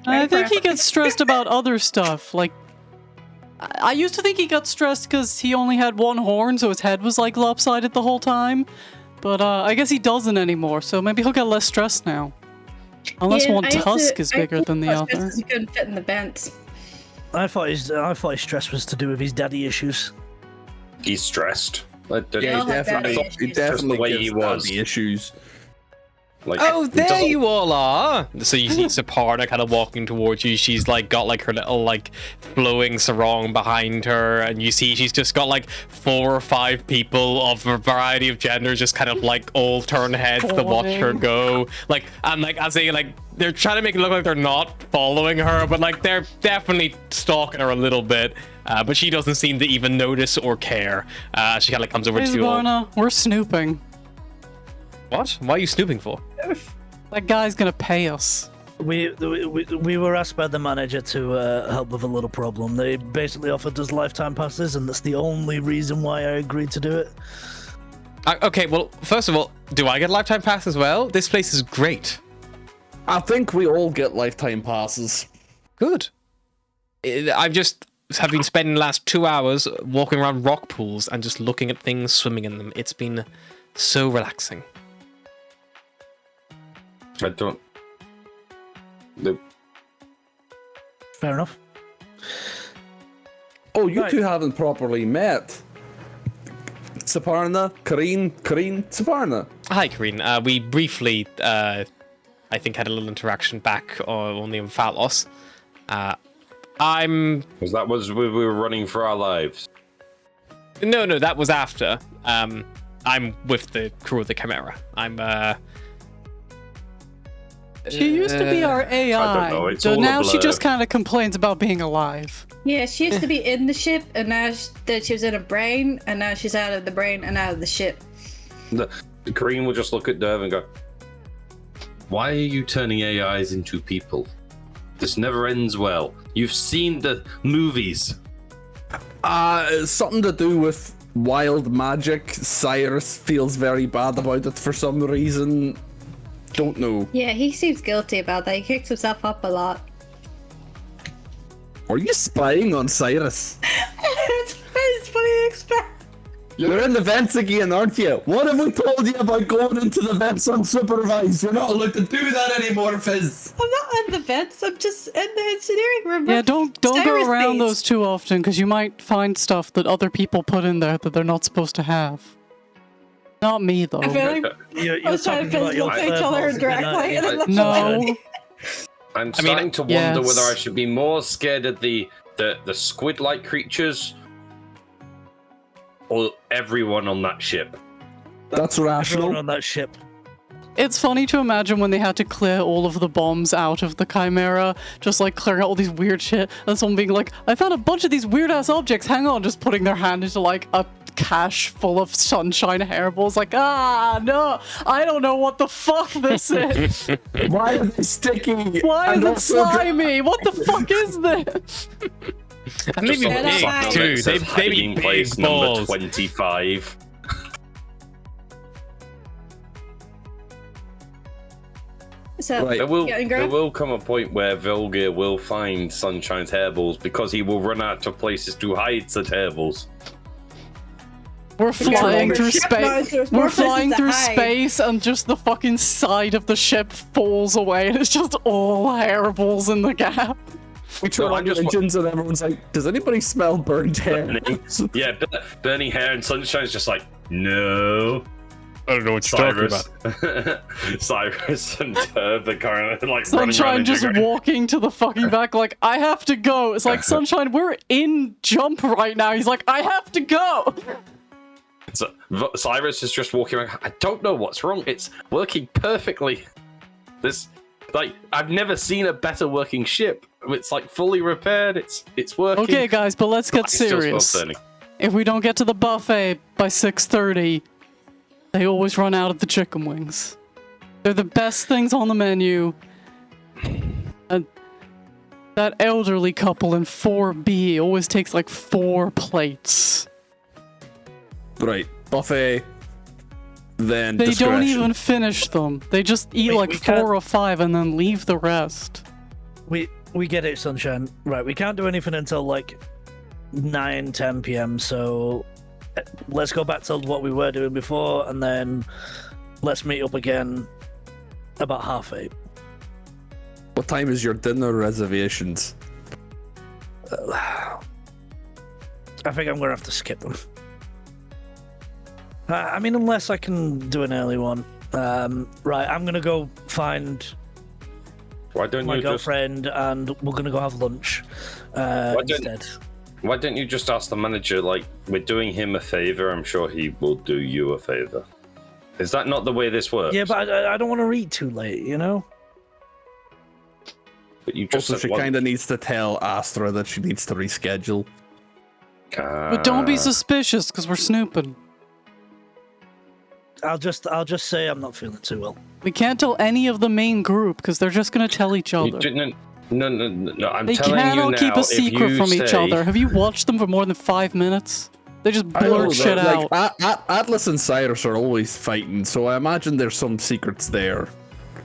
I think he gets stressed about other stuff. Like, I used to think he got stressed because he only had one horn, so his head was like lopsided the whole time. But I guess he doesn't anymore, so maybe he'll get less stressed now. Unless one tusk is bigger than the other. He couldn't fit in the vents. I thought his stress was to do with his daddy issues. He's stressed. Yeah, he definitely the way gives he was. the issues. Like, Oh, he there doesn't- you all are. So you see Saparna kind of walking towards you. She's like got like her little like flowing sarong behind her, and you see she's just got like 4 or 5 people of a variety of genders just kind of like all turn heads to watch her go. Like, and like as they like they're trying to make it look like they're not following her, but like they're definitely stalking her a little bit. But she doesn't seem to even notice or care. She kind of comes over Hey, to you all. Saparna, we're snooping. What? Why are you snooping for? That guy's gonna pay us. We were asked by the manager to help with a little problem. They basically offered us lifetime passes, and that's the only reason why I agreed to do it. Okay, well, first of all, do I get a lifetime pass as well? This place is great. I think we all get lifetime passes. Good. I've just have been spending the last 2 hours walking around rock pools and just looking at things swimming in them. It's been so relaxing. I don't. Nope. Fair enough. Oh, you Right. two haven't properly met. Saparna, Kareen, Saparna. Hi, Kareen. We briefly, I think, had a little interaction back on the Omphalos. Because that was we were running for our lives. No, that was after. I'm with the crew of the Chimera. She used to be our AI, I don't know, it's so all a now she blur. just kind of complains about being alive. Yeah, she used to be in the ship, and now she was in a brain, and now she's out of the brain and out of the ship. The Kareem will just look at Derv and go, "Why are you turning AIs into people? This never ends well. You've seen the movies." It's something to do with wild magic. Cyrus feels very bad about it for some reason. Don't know. Yeah, he seems guilty about that. He kicks himself up a lot. Are you spying on Cyrus? It's what you expect. You're in the vents again, aren't you? What have we told you about going into the vents unsupervised? You're not allowed to do that anymore, Fizz. I'm not in the vents. I'm just in the engineering room. Yeah, with don't go Cyrus around bees. those too often, because you might find stuff that other people put in there that they're not supposed to have. Not me, though. I feel like You're I was trying to talking about look your at each other third directly. And party, then No. I'm starting to wonder yes. whether I should be more scared of the squid-like creatures or everyone on that ship. That's Everyone rational. on that ship. It's funny to imagine when they had to clear all of the bombs out of the Chimera, just like clearing out all these weird shit, and someone being like, I found a bunch of these weird ass objects, hang on, just putting their hand into like a cache full of sunshine hairballs, like, no, I don't know what the fuck this is. Why are they sticky? Why is And it also dry- slimy? What the fuck is this? And maybe Just a that's big fine. button too. that says They hiding be place big number balls. 25. So, Right. There will, Yeah, and there Graham? will come a point where Volgir will find Sunshine's hairballs because he will run out of places to hide said hairballs. We're flying through Ship knows space. there's more We're flying places to through hide. space, and just the fucking side of the ship falls away, and it's just all hairballs in the gap. We turn No, I on the just wa- engines and everyone's like, does anybody smell burnt hair? Yeah, burning hair and Sunshine's just like, no. I don't know what you're talking Cyrus, about. Cyrus and Turb are kind of like Sunshine running just around and walking to the fucking back like, I have to go. It's like, Sunshine, we're in jump right now. He's like, I have to go. So, Cyrus is just walking around. I don't know what's wrong. It's working perfectly. This, like, I've never seen a better working ship. It's like fully repaired. It's working. Okay, guys, but let's get It still smells serious. burning. If we don't get to the buffet by 6:30, they always run out of the chicken wings. They're the best things on the menu. And that elderly couple in 4B always takes like 4 plates. Right, buffet, then They don't discretion. even finish them. They just eat Wait, like we 4 can't- or 5 and then leave the rest. We get it, Sunshine. Right, we can't do anything until like 9-10 p.m. So let's go back to what we were doing before, and then let's meet up again about 8:30. What time is your dinner reservations? I think I'm gonna have to skip them. I mean, unless I can do an early one. Right, I'm gonna go find Why don't my you just girlfriend, and we're gonna go have lunch don't- instead. Why don't you just ask the manager, like, we're doing him a favor, I'm sure he will do you a favor. Is that not the way this works? Yeah, but I don't want to eat too late, you know? But you just Also, said she kind of needs to tell Astra that she needs to reschedule. But don't be suspicious, because we're snooping. I'll just say I'm not feeling too well. We can't tell any of the main group, because they're just going to tell each You other. didn't. No, I'm They telling you cannot now. keep a if secret you from each say- other. Have you watched them for more than 5 minutes? They just blurt shit out. Atlas and Cyrus are always fighting, so I imagine there's some secrets there.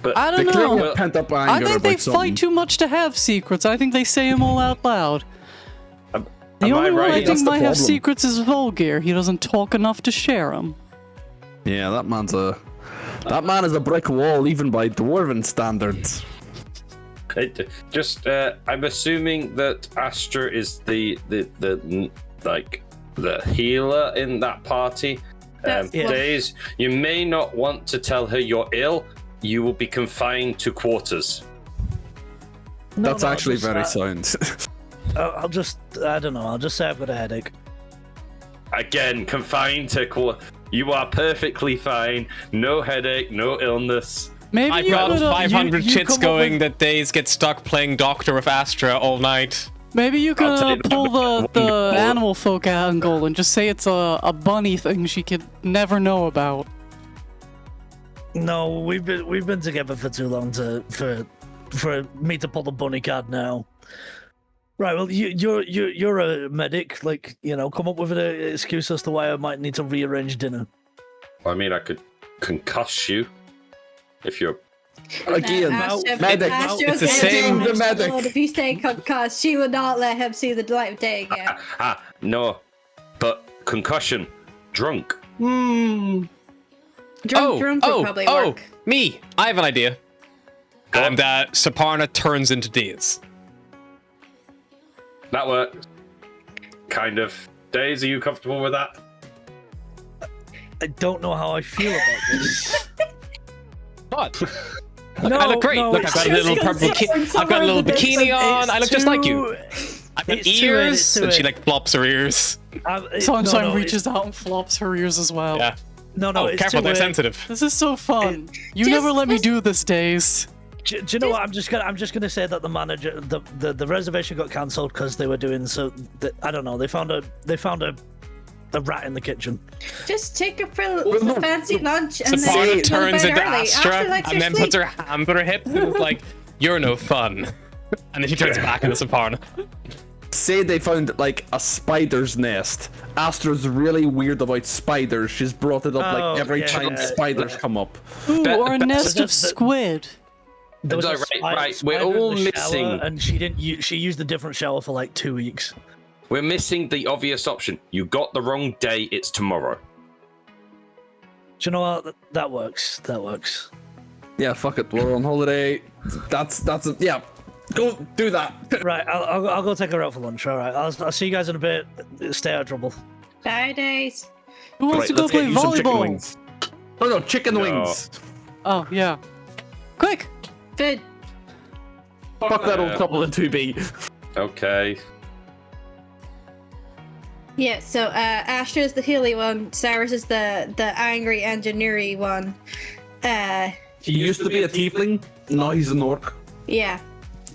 But I They don't clearly know. have pent up anger I think they about something. fight too much to have secrets. I think they say them all out loud. The am I only one I right? think That's the might have problem. secrets is Volgir. He doesn't talk enough to share them. Yeah, that man is a brick wall, even by dwarven standards. I'm assuming that Astra is the like the healer in that party. That's what- Days, you may not want to tell her you're ill. You will be confined to quarters. No, That's no, actually just, very sound. I'll just, I don't know, I'll just say I've got a headache. Again, confined to quarters. You are perfectly fine. No headache, no illness. Maybe I've you got could, 500 you chits come up going with- that Days get stuck playing Doctor with Astra all night. Maybe you I'll tell could you pull the one- animal folk angle and just say it's a bunny thing she could never know about. No, we've been together for too long for me to pull the bunny card now. Right, well, you're a medic, like, you know, come up with an excuse as to why I might need to rearrange dinner. I mean, I could concuss you if you're. Again, medic. It's the same- the medic. If you stay concussed, she would not let him see the light of day again. No, but concussion, drunk. Drunk would probably work. Me! I have an idea. Go on. And Saparna turns into Days. That works. Kind of. Days, are you comfortable with that? I don't know how I feel about this. What? No, I look great. no, Look, I've got a little purple I've got a little bikini on. I look just like you. I've got it's too early, ears, it's too and she early. like flops her ears. Sunshine reaches out and flops her ears as well. Yeah. No, Oh, it's careful, too they're early. sensitive. This is so fun. You Just- never let me just- do this, Days. Do you know what? I'm just gonna say that the manager, the reservation got cancelled because they were doing so. I don't know. They found a rat in the kitchen. Just take a fancy lunch and Saparna then turns into early. Astra Astra likes and her then sleep. puts her hand on her hip and is like, "You're no fun." And then she turns back into Saparna. Say they found like a spider's nest. Astra's really weird about spiders. She's brought it up Oh, like every yeah, time yeah. spiders come up. Ooh, or a nest of that- squid. There was a Right, spider we're in the all shower, missing. and she didn't. She used a different shower for like 2 weeks. We're missing the obvious option. You got the wrong day. It's tomorrow. Do you know what? That works. That works. Yeah, fuck it. We're on holiday. Yeah. Go do that. Right, I'll go take her out for lunch. All right, I'll see you guys in a bit. Stay out of trouble. Bye, days. Who wants to go let's play get you some chicken volleyball? wings. Oh no, chicken No. wings. Oh yeah. Quick. Good. Fuck that old couple of 2B. Okay. Yeah, so Astra is the healy one, Cyrus is the angry engineering one. He used to be a tiefling. Now he's an orc. Yeah.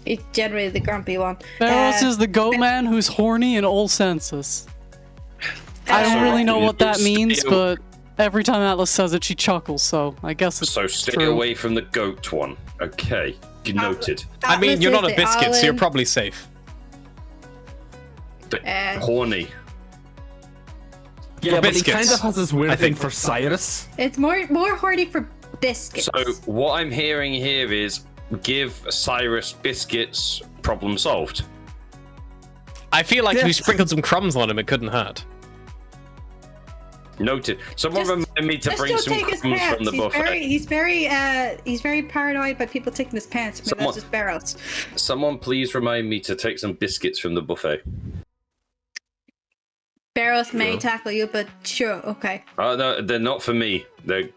It's generally the grumpy one. Barros is the goat man who's horny in all senses. I don't really know what that means, but every time Atlas says it, she chuckles, so I guess it's So stay true. away from the goat one. Okay. Noted. I mean, Atlas you're is not a the biscuit, so you're Alan. probably safe. Horny. Yeah, but he biscuits, kind of has this weird I thing think. for Cyrus. It's more horny for biscuits. So what I'm hearing here is give Cyrus biscuits, problem solved. I feel like if Yeah. we sprinkled some crumbs on him, it couldn't hurt. Noted. Someone Just- remind me to Just bring don't some take his crumbs pants. from the buffet. He's very paranoid by people taking his pants. I mean, Someone- that's just Barrows. Someone please remind me to take some biscuits from the buffet. Barrows may Sure. tackle you, but sure, okay. No, they're not for me. They're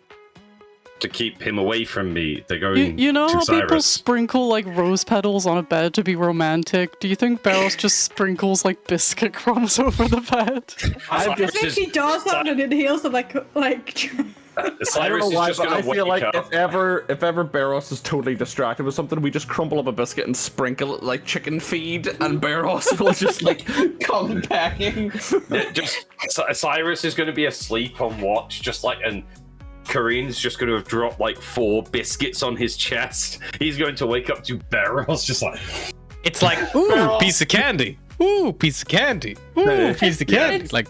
to keep him away from me. They're going You know to how people Cyrus. sprinkle like rose petals on a bed to be romantic? Do you think Barros just sprinkles like biscuit crumbs over the bed? I've I think he does that and inhales them like I don't Cyrus know is why, just but gonna I feel wake like up. if ever Barros is totally distracted with something, we just crumple up a biscuit and sprinkle it like chicken feed, and Barros will just like come packing. Yeah, just Cyrus is going to be asleep on watch, just like, and Kareen's just going to have dropped like 4 biscuits on his chest. He's going to wake up to barrels, just like. It's like, ooh, piece of candy. Ooh, piece of candy. Ooh, piece of candy. It's- Like,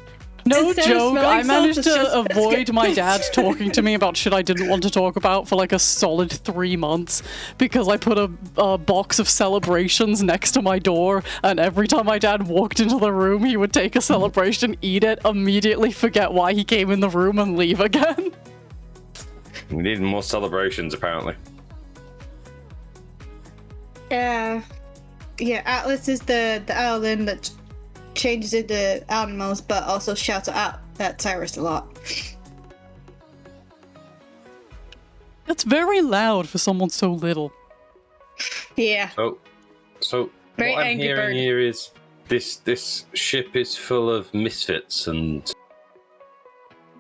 No Instead of joke, smelling I salt, managed it's to just avoid biscuit. my dad talking to me about shit I didn't want to talk about for like a solid 3 months because I put a box of celebrations next to my door, and every time my dad walked into the room, he would take a celebration, eat it, immediately forget why he came in the room, and leave again. We need more celebrations, apparently. Yeah, Atlas is the Alan that changes into animals, but also shouts out at Cyrus a lot. That's very loud for someone so little. Yeah, So Very what I'm angry hearing bird. here is this ship is full of misfits and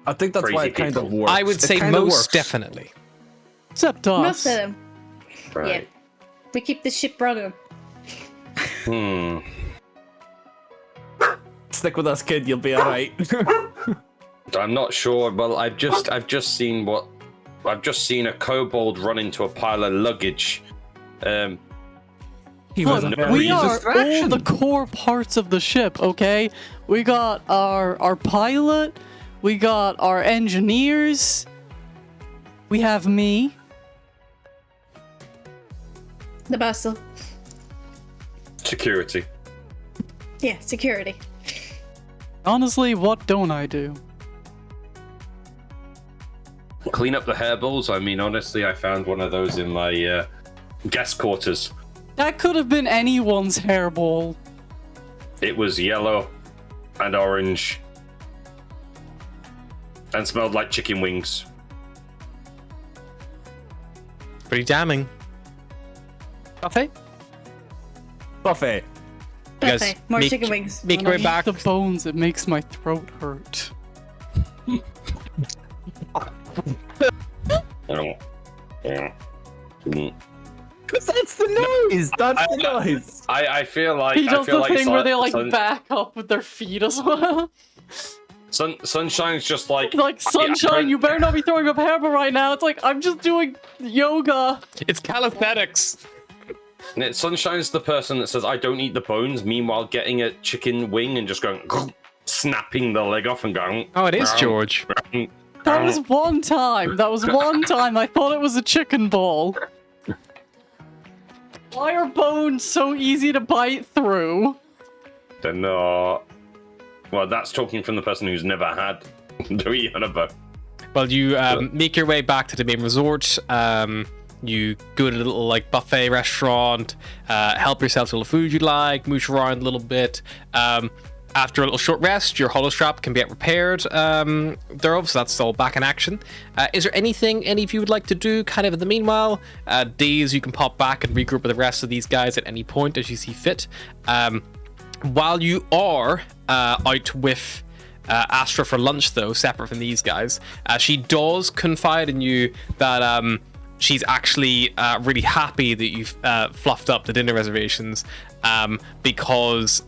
I think that's why Crazy it kind of people. works. I would It say kinda most works. definitely. Except most us. of them. right. We keep the ship running. Hmm. Stick with us, kid. You'll be all right. I'm not sure. Well, I've just seen a kobold run into a pile of luggage. He Look, was a no very we are all distraction. the core parts of the ship, okay? We got our pilot, we got our engineers, we have me. The bustle. Security. Yeah, security. Honestly, what don't I do? Clean up the hairballs. I mean, honestly, I found one of those in my guest quarters. That could have been anyone's hairball. It was yellow and orange and smelled like chicken wings. Pretty damning. Buffet? Buffet. You guys Okay, more make- chicken wings. Make When your I way eat back. the bones, it makes my throat hurt. Yeah. Mm. That's the noise. That's the noise. I feel like He I does feel the like thing where they like Sun- back up with their feet as well. Sunshine's just like Like, Sunshine, you better not be throwing up hairball right now. It's like, I'm just doing yoga. It's calisthenics. Sunshine's the person that says I don't eat the bones. Meanwhile, getting a chicken wing and just going snapping the leg off and going. Oh, it is George. That was one time. That was one time I thought it was a chicken ball. Why are bones so easy to bite through? They're not. Well, that's talking from the person who's never had to eat on a boat. Well, you make your way back to the main resort. You go to a little like buffet restaurant, help yourself to a little food you like, mooch around a little bit. After a little short rest, your hollow strap can get repaired. Thereof, so that's all back in action. Is there anything any of you would like to do kind of in the meanwhile? Days you can pop back and regroup with the rest of these guys at any point as you see fit. While you are out with Astra for lunch, though, separate from these guys, she does confide in you that she's actually really happy that you've fluffed up the dinner reservations because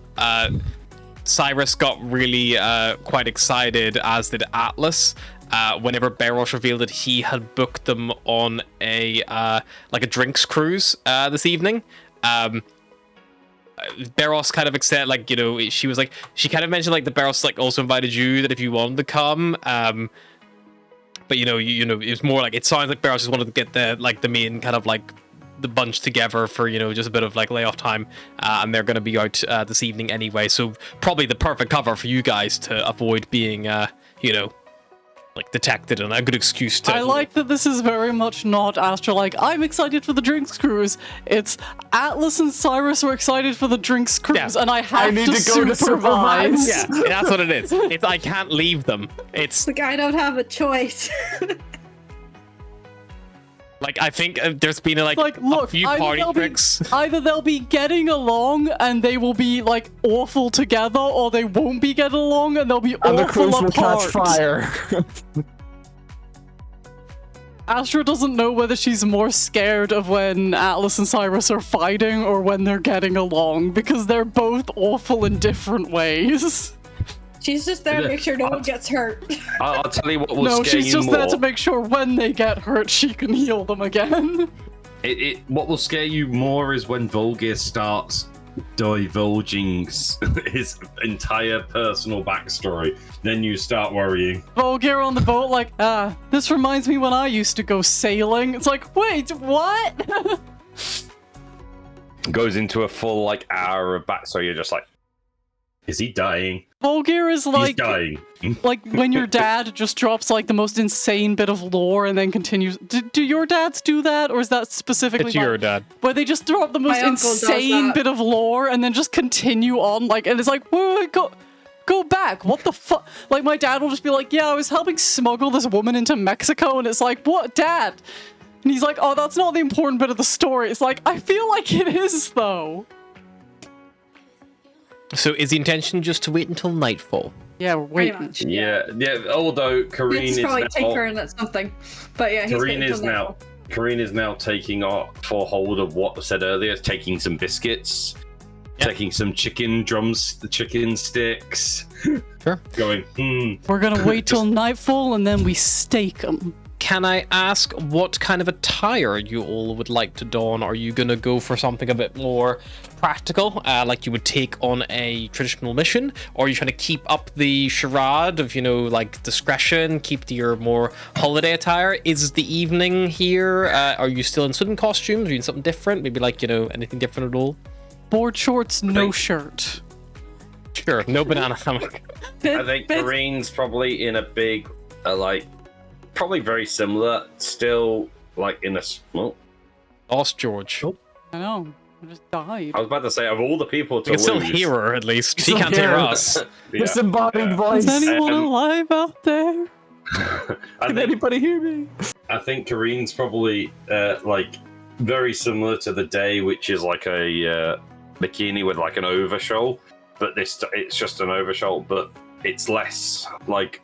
Cyrus got really quite excited, as did Atlas, whenever Beros revealed that he had booked them on a like a drinks cruise this evening. Beros kind of accepted, like, you know, she kind of mentioned like the Beros like also invited you, that if you wanted to come. But you know, it was more like, it sounds like Beros just wanted to get the main kind of like the bunch together for, you know, just a bit of like layoff time, and they're going to be out this evening anyway, so probably the perfect cover for you guys to avoid being you know, like detected, and a good excuse to... I like that this is very much not Astra like, I'm excited for the drinks cruise. It's Atlas and Cyrus are excited for the drinks cruise, and I have to supervise. Yeah, that's what it is. It's I can't leave them. It's Like, I don't have a choice. like, I think there's been Like, a look, few party tricks. either they'll be getting along and they will be like awful together, or they won't be getting along and they'll be And the awful cruise will apart. catch fire. Astra doesn't know whether she's more scared of when Atlas and Cyrus are fighting or when they're getting along, because they're both awful in different ways. She's just there to make sure no one gets hurt. I'll tell you what will No, scare she's you just more. there to make sure when they get hurt, she can heal them again. What will scare you more is when Volgir starts divulging his entire personal backstory. Then you start worrying. Volgir on the boat, like, this reminds me when I used to go sailing. It's like, wait, what? Goes into a full like hour of backstory. You're just like, is he dying? Volgir is He's like, dying. like when your dad just drops like the most insane bit of lore and then continues. Do your dads do that, or is that specifically It's your dad. where they just drop the most My uncle does insane that. bit of lore and then just continue on, like, and it's like, wait, go back. What the fuck? Like, my dad will just be like, yeah, I was helping smuggle this woman into Mexico, and it's like, what, Dad? And he's like, oh, that's not the important bit of the story. It's like, I feel like it is, though. So is the intention just to wait until nightfall? Yeah, we're Pretty waiting. much. Yeah. Although Kareen He's is probably now, tinkering at something. But yeah, he's waiting till nightfall. Kareen is now taking for hold of what was said earlier, taking some biscuits, taking some chicken sticks. Sure. Going, We're gonna wait till nightfall and then we stake them. Can I ask what kind of attire you all would like to don? Are you going to go for something a bit more practical, like you would take on a traditional mission? Or are you trying to keep up the charade of, you know, like discretion, keep to your more holiday attire? Is the evening here? Are you still in swim costumes? Are you in something different? Maybe like, you know, anything different at all? Board shorts, no shirt. Sure, no banana hammock. I think Kareen's probably in a big, probably very similar, still like in a small. Lost George. I know. I just died. I was about to say, of all the people to You can still lose, hear her, at least. He Still can't hear hear her. us. yeah. Disembodied voice. Is anyone Um, alive out there? I Can think, anybody hear me? I think Kareen's probably like very similar to the day, which is like a bikini with like an overshow, but it's just an overshow, but it's less like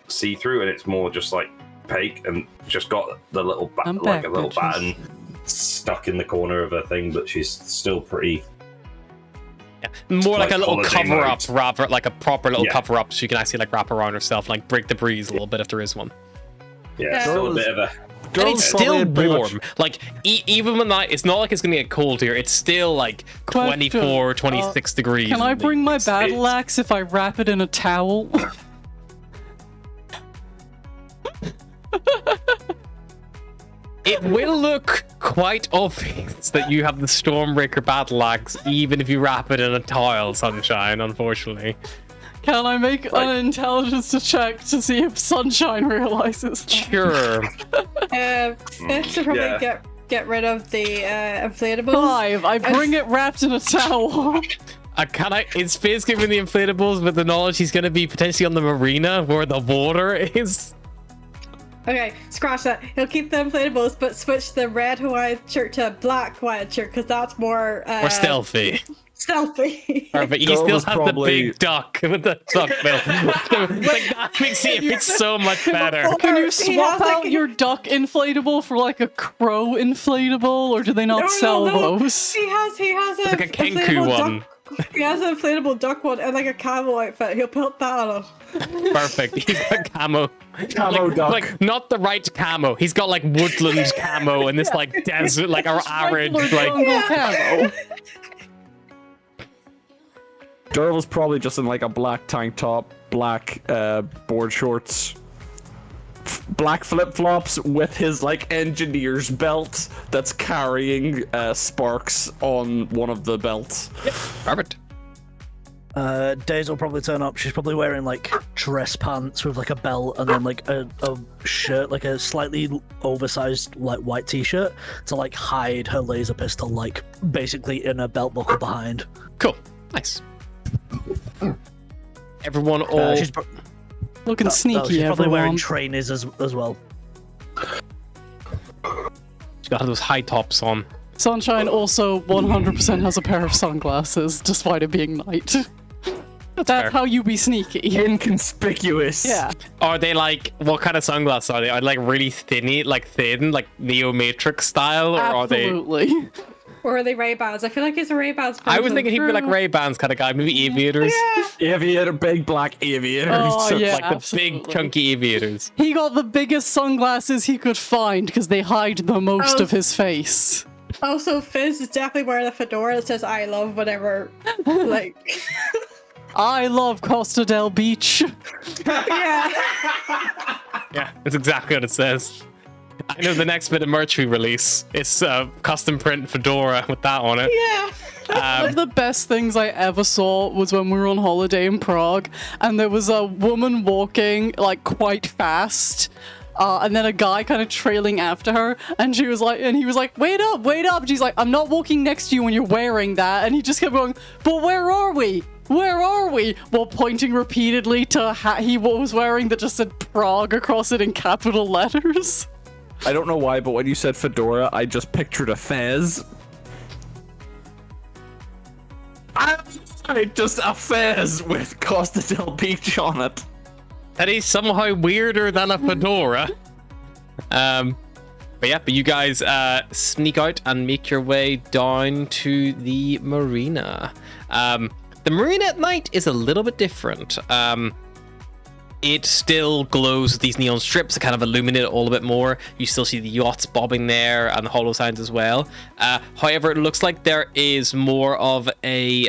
see-through and it's more just like opaque and just got the little I'm like back, a little bitches. baton stuck in the corner of her thing, but she's still pretty. More like Like a little holiday cover-up, mode. rather like a proper little Yeah. cover-up, so you can actually like wrap around herself, like break the breeze a little bit if there is one. Yeah, still a Girls- bit of a. And it's Girls still probably pretty warm. much- Like, even when it's not like it's gonna get cold here. It's still like 24, 26 degrees. Can I and bring my it's- battle axe if I wrap it in a towel? It will look quite obvious that you have the Stormbreaker battle axe, even if you wrap it in a tile, Sunshine, unfortunately. Can I make an intelligence check to see if Sunshine realizes that? Sure. Fizz should probably get rid of the inflatables. 5. I bring it wrapped in a towel. Is Fizz giving the inflatables with the knowledge he's going to be potentially on the marina where the water is? Okay, scratch that. He'll keep the inflatables, but switch the red Hawaiian shirt to a black Hawaiian shirt because that's more stealthy. Stealthy. But he still has the big duck with the duck bill. Like, that makes it so much better. Can you swap out your duck inflatable for like a crow inflatable, or do they not sell those? He has a like a Kenku one. He has an inflatable duck one and like a camo outfit. He'll put that on. Perfect. He's got camo. Duck. Like, not the right camo. He's got like woodland camo and this like desert, like our average like camo. Durrell's probably just in like a black tank top, black board shorts, black flip-flops with his like engineer's belt that's carrying sparks on one of the belts. Yep. Perfect. Days will probably turn up. She's probably wearing like dress pants with like a belt and then like a shirt, like a slightly oversized like white t-shirt to like hide her laser pistol, like basically in a belt buckle behind. Cool. Nice. Everyone all She's looking sneaky. she's probably wearing everyone. trainers as well. She's got those high tops on. Sunshine also 100% has a pair of sunglasses, despite it being night. That's fair. how you be sneaky. Inconspicuous. Yeah. Are they like, what kind of sunglasses are they? Are they like really thin, like Neo Matrix style, or Absolutely. are they? Or are they Ray-Bans? I feel like he's a Ray-Bans person. I was thinking he'd be like Ray-Bans kind of guy, maybe aviators. Yeah. Aviator, big black aviators. Oh, yeah, Like the absolutely. big chunky aviators. He got the biggest sunglasses he could find because they hide the most of his face. Also, Fizz is definitely wearing a fedora that says "I love" whatever. Like, I love Costa del Beach. yeah. Yeah, that's exactly what it says. I know the next bit of merch we release. It's custom print fedora with that on it. Yeah. One of the best things I ever saw was when we were on holiday in Prague, and there was a woman walking like quite fast, and then a guy kind of trailing after her, and he was like, wait up, and she's like, I'm not walking next to you when you're wearing that, and he just kept going, but where are we? Where are we? While pointing repeatedly to a hat he was wearing that just said Prague across it in capital letters. I don't know why, but when you said fedora, I just pictured a fez. Just a fez with Costa del Beach on it. That is somehow weirder than a fedora. But you guys sneak out and make your way down to the marina. The marina at night is a little bit different. It still glows with these neon strips that kind of illuminate it all a bit more. You still see the yachts bobbing there and the hollow signs as well. However, it looks like there is more of a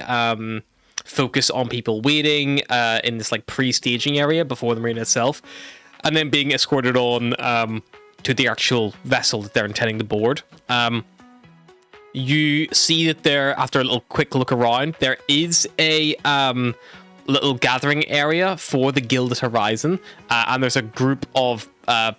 focus on people waiting in this like pre-staging area before the marina itself, and then being escorted on to the actual vessel that they're intending to board. You see that there, after a little quick look around, there is a little gathering area for the Gilded Horizon, and there's a group of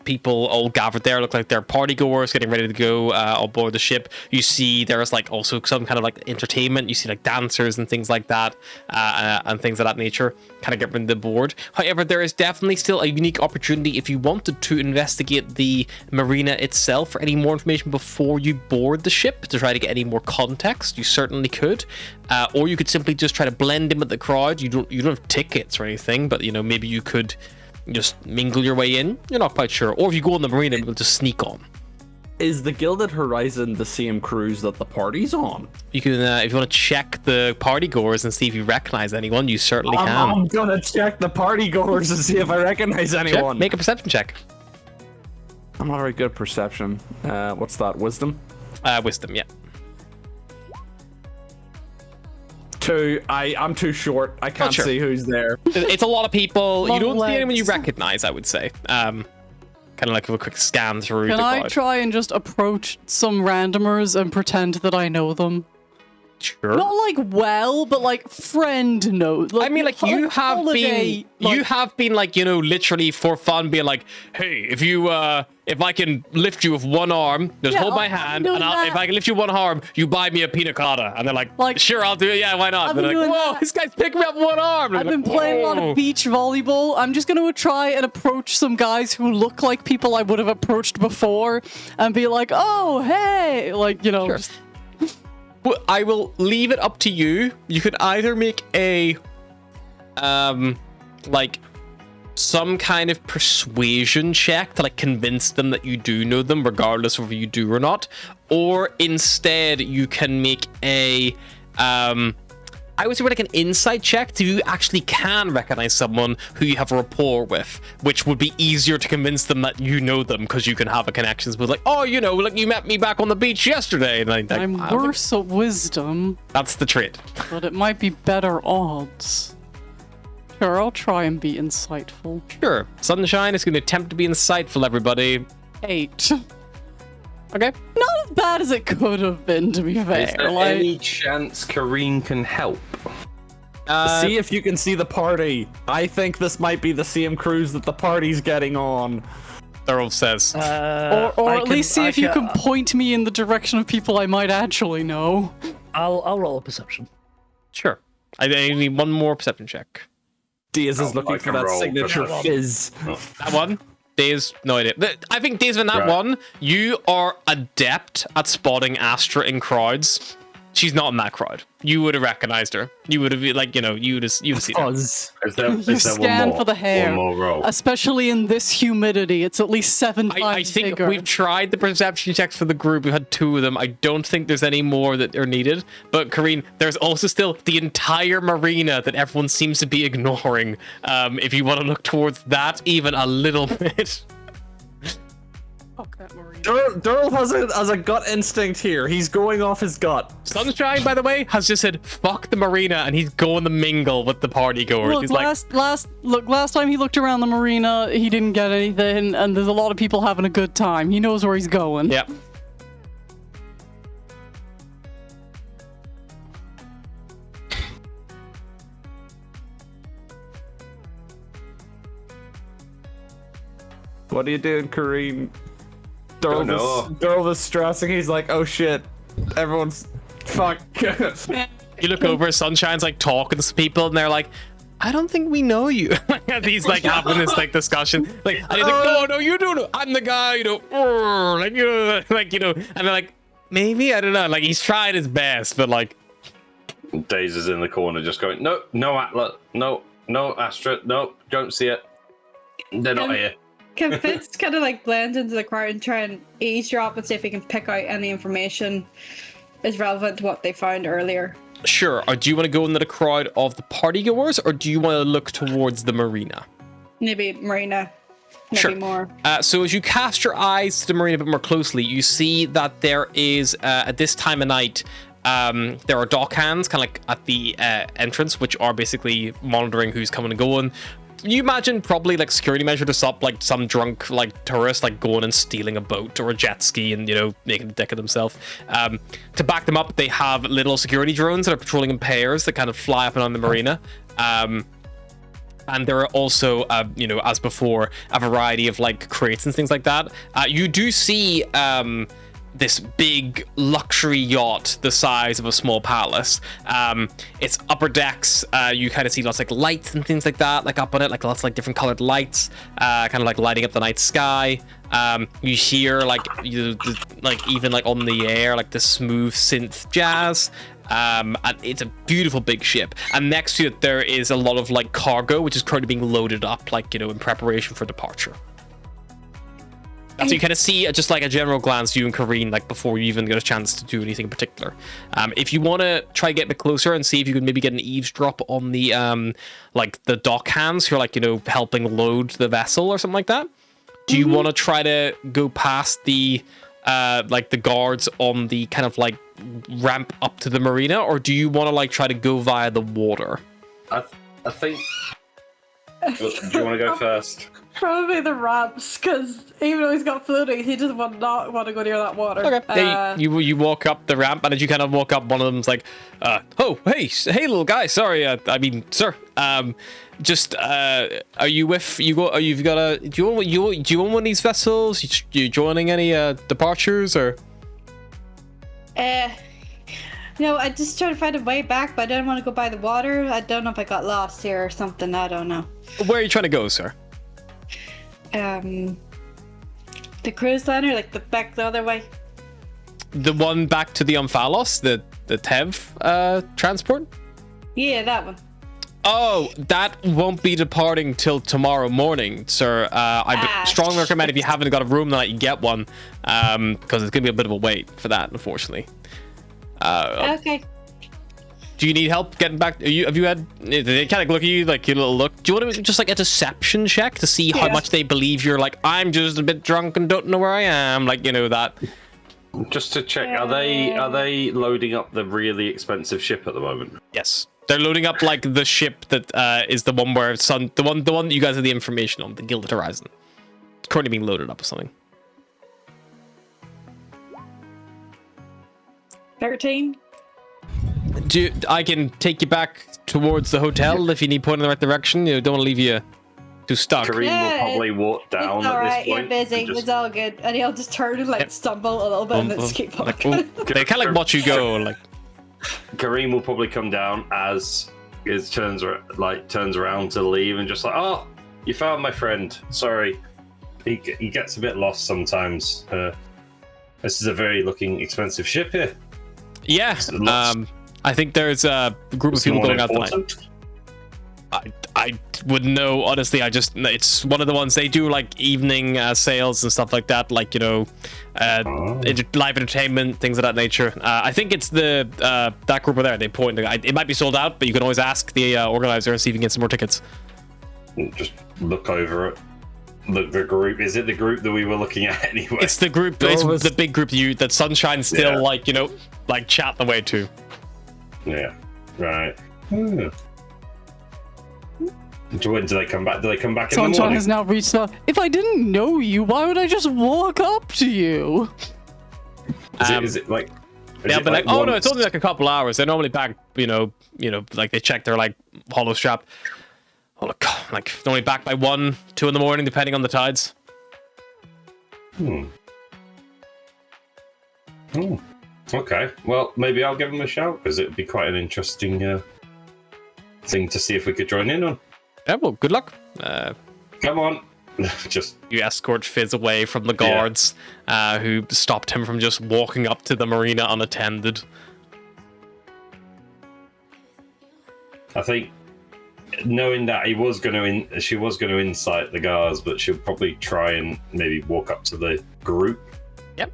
people all gathered there. Look like they're party goers getting ready to go on board the ship. You see there's like also some kind of like entertainment. You see like dancers and things like that, and things of that nature kind of get rid of the board. However, there is definitely still a unique opportunity if you wanted to investigate the marina itself for any more information before you board the ship to try to get any more context. You certainly could, or you could simply just try to blend in with the crowd. You don't have tickets or anything, but you know, maybe you could just mingle your way in. You're not quite sure. Or if you go on the marina, you'll just sneak on. Is the Gilded Horizon the same cruise that the party's on? You can, if you want to check the party goers and see if you recognize anyone, you certainly can. I'm gonna check the party goers and see if I recognize anyone. Check. Make a perception check. I'm not very good at perception. What's that? Wisdom? Wisdom, yeah. 2. I'm too short. I can't sure. see who's there. It's a lot of people. You Lot don't of see anyone you legs. recognize, I would say. Kind of like a quick scan through Can the I crowd. try and just approach some randomers and pretend that I know them? Sure. Not like well, but like friend note. I mean, like you have holiday, been, you have been like, you know, literally for fun, being like, hey, if I can lift you with one arm, just Yeah, hold my I've hand, been and doing if that. I can lift you one arm, you buy me a pina colada, and they're like, sure, I'll do it. Yeah, why not? I've They're been like, doing whoa, that. this guy's picking me up one arm. I've been playing a lot of beach volleyball. I'm just going to try and approach some guys who look like people I would have approached before and be like, oh, hey. Like, you know. Sure. Well, I will leave it up to you. You could either make a, like, some kind of persuasion check to like convince them that you do know them, regardless of whether you do or not, or instead you can make a, I would say like an insight check to you actually can recognize someone who you have a rapport with, which would be easier to convince them that you know them because you can have a connections with, like, oh, you know, like you met me back on the beach yesterday. And I'm worse at wisdom. That's the trait. But it might be better odds. Sure, I'll try and be insightful. Sure. Sunshine is going to attempt to be insightful, everybody. 8. Okay. Not as bad as it could have been, to be fair. Is there Like, any chance Kareen can help? See if you can see the party. I think this might be the same cruise that the party's getting on. Thurl says. or at least see if you can point me in the direction of people I might actually know. I'll roll a perception. Sure. I need one more perception check. Diaz is Oh, looking I for can that roll signature perception. fizz. That one? Daze, no idea. I think Daze, in that Right. one, you are adept at spotting Astra in crowds. She's not in that crowd. You would have recognized her. You would have, like, you know, you'd have seen her. Fuzz. Is there You scan for the hair. One more roll. Especially in this humidity. It's at least 7 times I think bigger. we've tried the perception checks for the group. We've had 2 of them. I don't think there's any more that are needed. But Kareen, there's also still the entire marina that everyone seems to be ignoring. If you want to look towards that even a little bit. Fuck that marina. Durl has a gut instinct here. He's going off his gut. Sunshine, by the way, has just said fuck the marina, and he's going to mingle with the party goers. Look, He's last time he looked around the marina, he didn't get anything, and there's a lot of people having a good time. He knows where he's going. yeah. What are you doing, Kareen? Don't know. Durl was stressing. He's like, oh shit. Everyone's... Fuck. You look over, Sunshine's like talking to people, and they're like, I don't think we know you. And he's like having this like discussion. Like, and he's like, no, you don't know. I'm the guy, you know, like, you know, like, you know, and they're like, maybe, I don't know. Like, he's tried his best, but like, Daze is in the corner just going, no, Atlas, no, Astra, no, don't see it. They're not here. Can Fitz kind of like blend into the crowd and try and eavesdrop and see if he can pick out any information is relevant to what they found earlier? sure. Or do you want to go into the crowd of the party goers, or do you want to look towards the marina? Maybe Marina. Maybe Sure. more. So as you cast your eyes to the marina a bit more closely, you see that there is, at this time of night, there are dock hands kind of like at the entrance, which are basically monitoring who's coming and going. You imagine probably like security measure to stop like some drunk like tourist like going and stealing a boat or a jet ski and, you know, making a dick of themselves. To back them up, they have little security drones that are patrolling in pairs that kind of fly up and on the marina. And there are also, you know, as before, a variety of like crates and things like that. You do see this big luxury yacht the size of a small palace. Its upper decks, you kind of see lots of like lights and things like that, like up on it, like lots of like different colored lights, kind of like lighting up the night sky. You hear like like even like on the air, like the smooth synth jazz. And it's a beautiful big ship, and next to it there is a lot of like cargo which is currently being loaded up, like, you know, in preparation for departure. So you kind of see just like a general glance, you and Kareen, like before you even get a chance to do anything in particular. If you want to try to get a bit closer and see if you can maybe get an eavesdrop on the like the dock hands who are like, you know, helping load the vessel or something like that. Do you want to try to go past the like the guards on the kind of like ramp up to the marina, or do you want to like try to go via the water? I think. Do you want to go first? Probably the ramps, because even though he's got floating, he doesn't not want to go near that water. Okay. Yeah, you walk up the ramp, and as you kind of walk up, one of them's like, "Oh, hey, little guy. Sorry, I mean, sir. Just are you with you go? You've got a do you own one of these vessels? You joining any departures or?" No, I just tried to find a way back, but I didn't want to go by the water. I don't know if I got lost here or something. I don't know. Where are you trying to go, sir? The cruise liner, like back the other way. The one back to the Omphalos, the Tev transport? Yeah, that one. Oh, that won't be departing till tomorrow morning, sir. I strongly recommend if you haven't got a room tonight, you get one, because it's gonna be a bit of a wait for that, unfortunately. Okay. Do you need help getting back? Have you had? They kind of look at you like your little look. Do you want to just like a deception check to see how much they believe you're like? I'm just a bit drunk and don't know where I am. Like, you know that. Just to check, are they loading up the really expensive ship at the moment? Yes, they're loading up like the ship that is the one where the one that you guys have the information on, the Gilded Horizon. It's currently being loaded up with something. 13. I can take you back towards the hotel if you need point in the right direction. You know, don't want to leave you too stuck. Kareem will probably walk down It's at alright, this point. you're busy. It's all good. And he'll just turn and like stumble a little bit and then just keep walking. They kind of like watch you go. Like Kareem will probably come down as it turns around to leave and just like, oh, you found my friend. Sorry, he gets a bit lost sometimes. This is a very looking expensive ship here. Yeah, I think there's a group of people going out tonight. I wouldn't know, honestly. It's one of the ones they do like evening sales and stuff like that, like, you know, live entertainment, things of that nature. I think it's the that group over there. They point. It might be sold out, but you can always ask the organizer and see if you can get some more tickets. Just look over it. The group, is it the group that we were looking at anyway? It's the group. It's the big group that Sunshine's still like, you know, like chatting away to. Yeah. Right. When do they come back? Do they come back in the Sunshine morning? has now reached the. If I didn't know you, why would I just walk up to you? Is it like? They'll be like, oh no, it's only like a couple hours. They're normally back, you know, like they check their like hollow strap. Oh look, like they're only back by 1, 2 in the morning, depending on the tides. Okay, well, maybe I'll give them a shout, because it'd be quite an interesting thing to see if we could join in on. Yeah, well, good luck. Come on. Just you escort Fizz away from the guards who stopped him from just walking up to the marina unattended. I think knowing that she was going to incite the guards, but she'll probably try and maybe walk up to the group. Yep.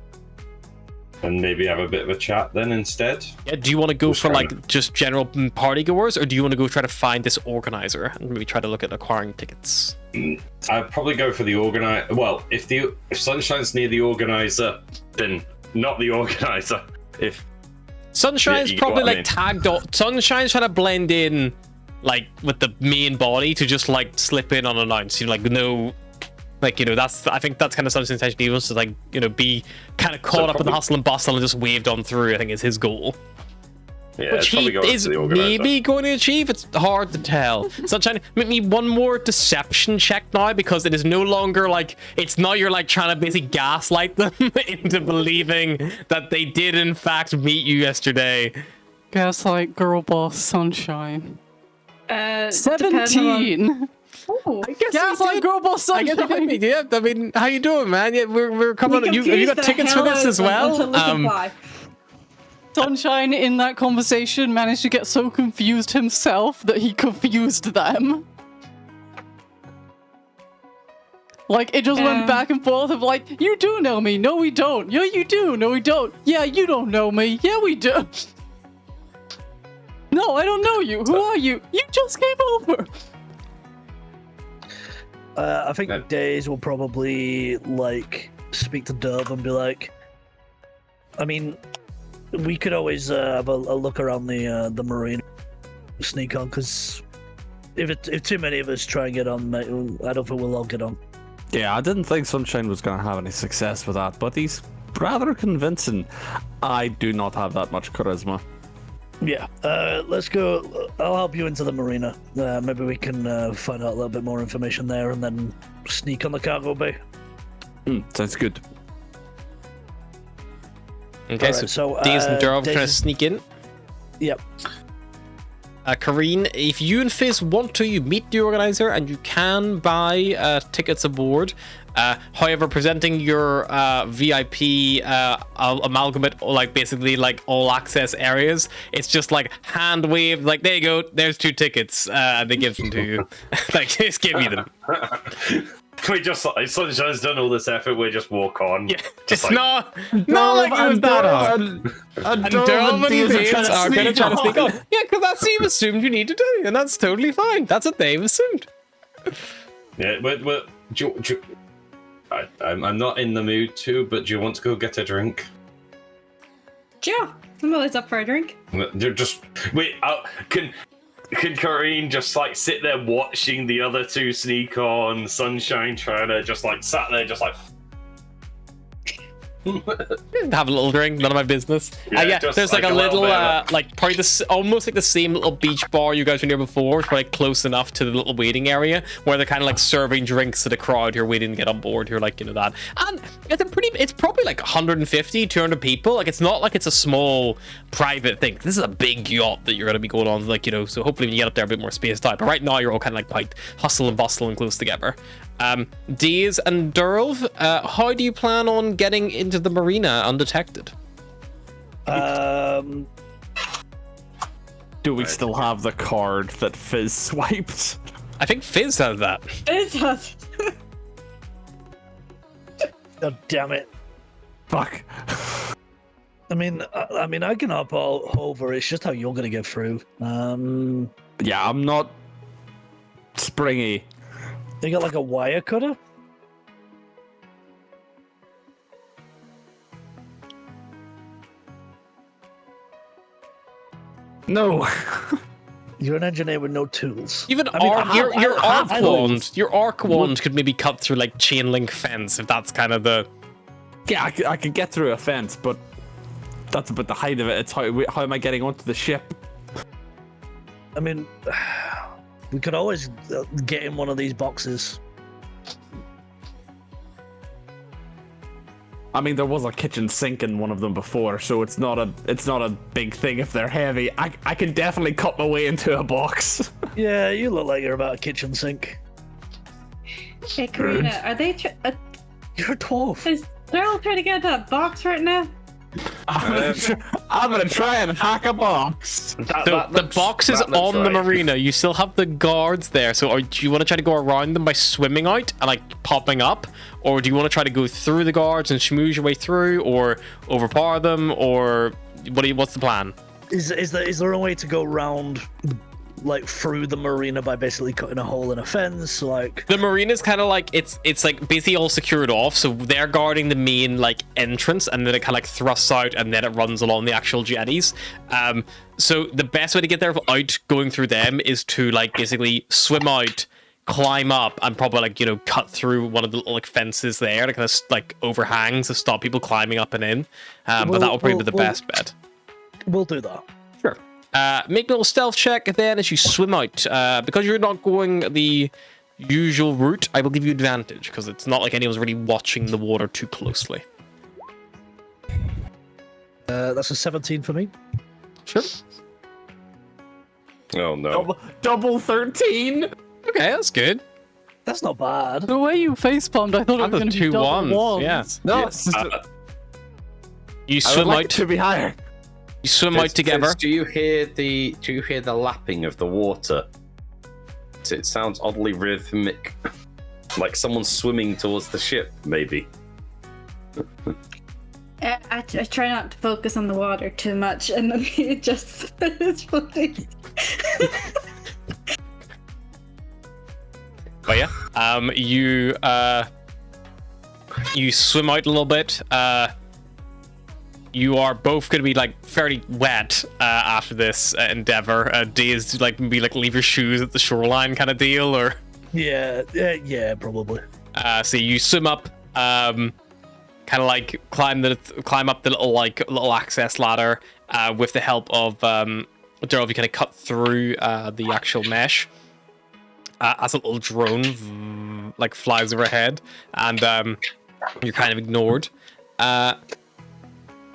And maybe have a bit of a chat then instead. Yeah. Do you want to go for like just general party goers, or do you want to go try to find this organizer and maybe try to look at acquiring tickets? I'd probably go for the organizer. Well, if Sunshine's near the organizer, then not the organizer. If Sunshine's probably like tagged on. Sunshine's trying to blend in like with the main body to just like slip in unannounced. You know, like no, like, you know, I think that's kind of Sunshine's intention. He wants to like, you know, be kind of caught up in the hustle and bustle and just waved on through. I think is his goal. Yeah, which he is maybe going to achieve. It's hard to tell. Sunshine, make me one more deception check now, because it is no longer like it's now you're like trying to basically gaslight them into believing that they did in fact meet you yesterday. Gaslight girl boss Sunshine. 17. Oh, Gaslight girl boss Sunshine. Yeah, I mean, how you doing, man? Yeah, we're coming. Have you got tickets for this as well? Sunshine in that conversation managed to get so confused himself that he confused them. Like, it just went back and forth of like, you do know me, no we don't. Yeah, you do, no we don't. Yeah, you don't know me, yeah we do. No, I don't know you. Who are you? You just came over. I think Days will probably like speak to Dove and be like, I mean, we could always have a look around the marina, sneak on, because if too many of us try and get on, mate, I don't think we'll all get on. Yeah, I didn't think Sunshine was going to have any success with that, but he's rather convincing. I do not have that much charisma. Yeah, let's go. I'll help you into the marina. Maybe we can find out a little bit more information there and then sneak on the cargo bay. Sounds good. Okay, Alright, so so, Daze and Durov trying to Daze- sneak in. Yep. Kareen, if you and Fizz want to, you meet the organizer and you can buy tickets aboard. However, presenting your VIP amalgamate, like basically like all access areas, it's just like hand wave, like there you go, there's 2 tickets, and they give them to you. Like just give me them. We just like Sunshine's done all this effort. We just walk on. Yeah, just it's not like it was that hard. And Durov and Daze are going to try to sneak on. Yeah, because that's what you've assumed you need to do, and that's totally fine. That's what they've assumed. Yeah, but I'm not in the mood to. But do you want to go get a drink? Yeah, I'm always up for a drink. Just wait. Can Kareen just like sit there watching the other 2 sneak on? Sunshine trying to just like sat there, just like. Have a little drink, none of my business. Yeah, just there's like like a a little little, bit of like probably this, almost like the same little beach bar you guys were near before. It's probably close enough to the little waiting area where they're kind of like serving drinks to the crowd who are waiting to get on board. Who are like, that. And it's probably like 150, 200 people. Like it's not like it's a small private thing. This is a big yacht that you're going to be going on, like, so hopefully when you get up there a bit more spaced out. But right now you're all kind of like quite hustle and bustle and close together. Daze and Durov, how do you plan on getting into the marina undetected? Do we still have the card that Fizz swiped? I think Fizz has that. It does. God damn it. Fuck. I mean, I can hop all over. It's just how you're gonna get through. Yeah, I'm not springy. You got like a wire cutter? No. You're an engineer with no tools. Even I mean, your I arc wand, your arc wand could maybe cut through like chain link fence if that's kind of the. Yeah, I could get through a fence, but that's about the height of it. It's how am I getting onto the ship? I mean, we could always get in one of these boxes. I mean, there was a kitchen sink in one of them before, so it's not a big thing if they're heavy. I can definitely cut my way into a box. Yeah, you look like you're about a kitchen sink. Hey, Karina, are they? You're a dwarf. Is they're all trying to get that box right now? I'm gonna try and hack a box. The box is on the marina. You still have the guards there. So, do you want to try to go around them by swimming out and like popping up, or do you want to try to go through the guards and schmooze your way through, or overpower them, or what's the plan? Is there a way to go round, like through the marina by basically cutting a hole in a fence? Like The marina's kind of like it's like basically all secured off, so they're guarding the main like entrance, and then it kind of like thrusts out, and then it runs along the actual jetties. So the best way to get there without going through them is to like basically swim out, climb up, and probably like cut through one of the little like fences there, that kind of like overhangs to stop people climbing up and in. But that would probably be the best bet. We'll do that. Sure. Make a little stealth check then as you swim out. Because you're not going the usual route, I will give you advantage, because it's not like anyone's really watching the water too closely. That's a 17 for me. Sure. Oh no! Double 13. Okay, that's good. That's not bad. The way you facepalmed, I thought it was going to be two double ones, ones. yeah. No, it's just, You I would swim like out. it to be higher. You swim out together. Do you hear the lapping of the water? It sounds oddly rhythmic, like someone swimming towards the ship, maybe. I try not to focus on the water too much, and then it just it's funny. But yeah, you swim out a little bit. You are both going to be like fairly wet after this endeavor. Days to like maybe like leave your shoes at the shoreline kind of deal, or Yeah, probably. So you swim up, kind of like climb up the little access ladder with the help of Daryl. You kind of cut through the actual mesh as a little drone like flies overhead, and you're kind of ignored.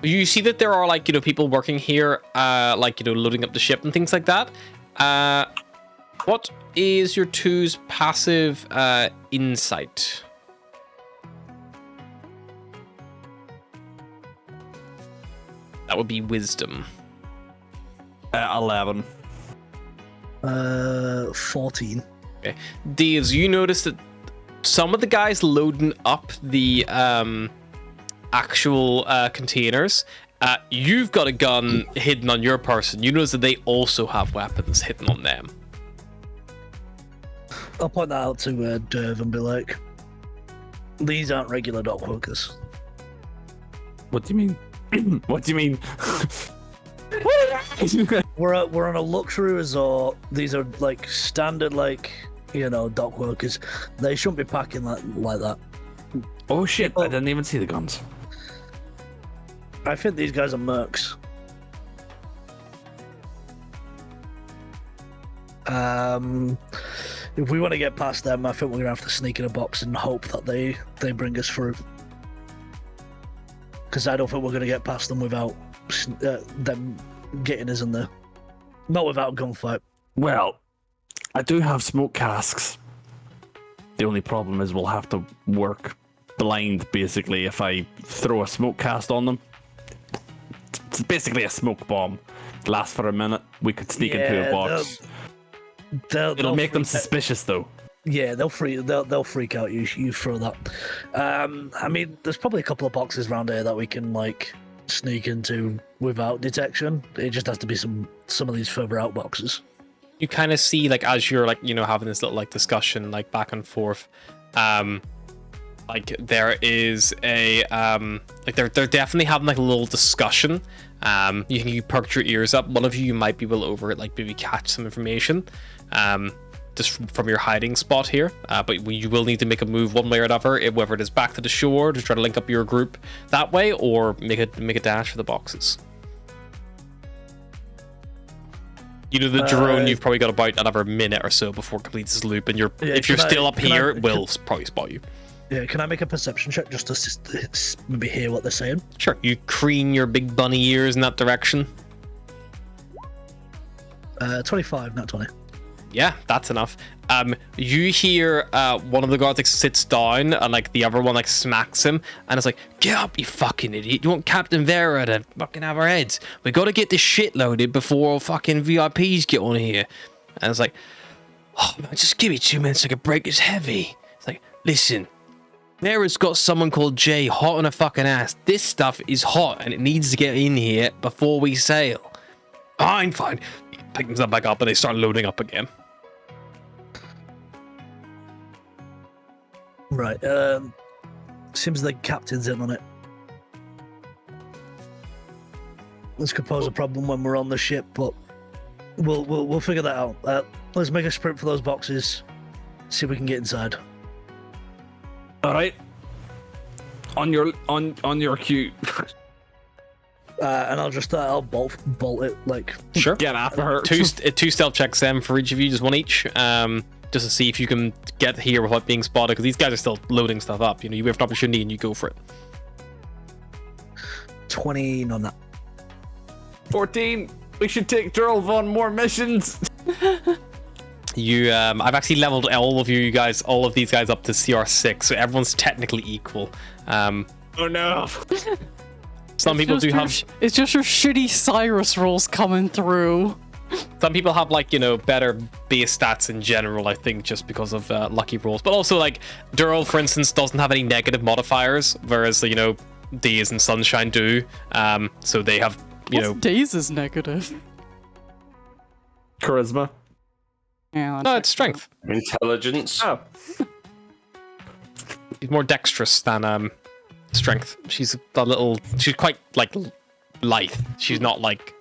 You see that there are like people working here, like loading up the ship and things like that. What is your two's passive insight? That would be wisdom. 11. 14. Okay. Deals, you notice that some of the guys loading up the actual containers, you've got a gun hidden on your person. You notice that they also have weapons hidden on them. I'll point that out to Derv and be like, these aren't regular dock workers. What do you mean? What do you mean? We're on a luxury resort. These are like standard, like, dock workers. They shouldn't be packing like that. Oh shit, I didn't even see the guns. I think these guys are mercs. If we want to get past them, I think we're gonna have to sneak in a box and hope that they bring us through. Because I don't think we're gonna get past them without them getting us in there. Not without a gunfight. Well, I do have smoke casks. The only problem is we'll have to work blind, basically, if I throw a smoke cast on them. It's basically a smoke bomb. It lasts for a minute. We could sneak into a box. It'll make them suspicious, though. Yeah, they'll freak out. You throw that. I mean, there's probably a couple of boxes around here that we can like sneak into without detection. It just has to be some of these further out boxes. You kind of see, like, as you're like having this little like discussion like back and forth, like there is a like they're definitely having like a little discussion. You perked your ears up. One of you might be able over like maybe catch some information, just from your hiding spot here. But you will need to make a move one way or another, whether it is back to the shore to try to link up your group that way, or make a dash for the boxes. The drone, you've probably got about another minute or so before it completes this loop, and if you're still up here, it will probably spot you. Yeah, can I make a perception check just to maybe hear what they're saying? Sure. You crane your big bunny ears in that direction. 25, not 20. Yeah, that's enough. You hear one of the guards like sits down, and like the other one like smacks him, and it's like, "Get up, you fucking idiot! You want Captain Vera to fucking have our heads? We got to get this shit loaded before fucking VIPs get on here." And it's like, "Oh man, just give me 2 minutes. I can break. It's heavy." It's like, listen. Vera's got someone called Jay hot on her fucking ass. This stuff is hot and it needs to get in here before we sail. Fine. Pick themselves back up and they start loading up again. Right. Seems the captain's in on it. This could pose a problem when we're on the ship, but we'll figure that out. Let's make a sprint for those boxes. See if we can get inside. All right. On your cue. And I'll bolt it like. Sure. Get after her. Two stealth checks then for each of you, just one each. Just to see if you can get here without being spotted, because these guys are still loading stuff up. You have an opportunity and you go for it. 20 on that. 14. We should take Durl on more missions. I've actually leveled all of these guys up to CR6, so everyone's technically equal. Oh no. Some people do have. It's just your shitty Cyrus rolls coming through. Some people have better base stats in general, I think, just because of lucky rolls. But also, like, Durl, for instance, doesn't have any negative modifiers, whereas Days and Sunshine do. So they have Days is negative. Charisma. Yeah, no, it's strength. Intelligence. Oh. She's more dexterous than strength. She's quite like lithe. She's not like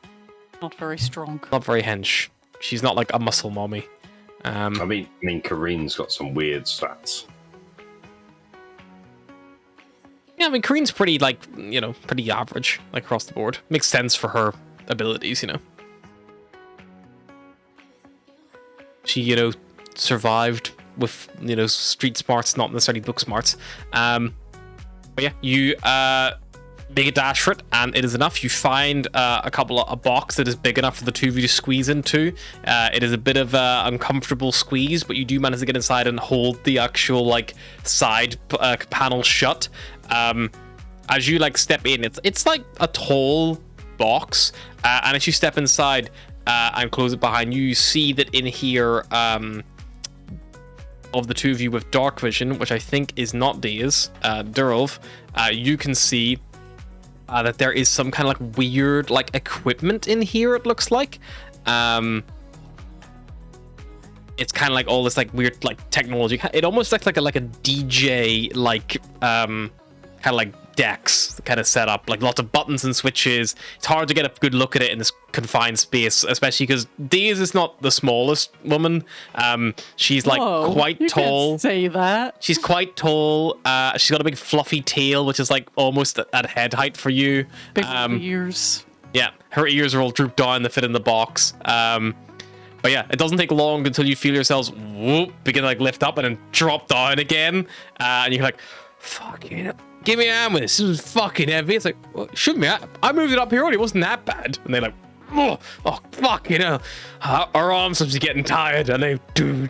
not very strong. Not very hench. She's not like a muscle mommy. I mean, Kareen's got some weird stats. Yeah, I mean, Kareen's pretty, like, pretty average, like, across the board. Makes sense for her abilities, She, survived with, street smarts, not necessarily book smarts. But yeah, you make a dash for it, and it is enough. You find a box that is big enough for the two of you to squeeze into. It is a bit of an uncomfortable squeeze, but you do manage to get inside and hold the actual, like, side panel shut. As you, like, step in, it's like a tall box, and as you step inside and close it behind you, you see that in here, of the two of you with dark vision, which I think is not Diaz, Durov, you can see that there is some kind of, like, weird, like, equipment in here, it looks like. It's kind of like all this, like, weird, like, technology. It almost looks like a DJ, like, kind of like decks kind of set up, like lots of buttons and switches. It's hard to get a good look at it in this confined space, especially because Diaz is not the smallest woman. She's like quite tall. Can't say that. She's quite tall. She's got a big fluffy tail, which is like almost at head height for you. Big ears. Yeah, her ears are all drooped down. They fit in the box. But yeah, it doesn't take long until you feel yourselves begin to, like, lift up and then drop down again, and you're like, fucking give me a hand with this. This is fucking heavy. It's like, well, shouldn't be. I moved it up here already. It wasn't that bad. And they're like, oh fuck, our arms are getting tired, and they do,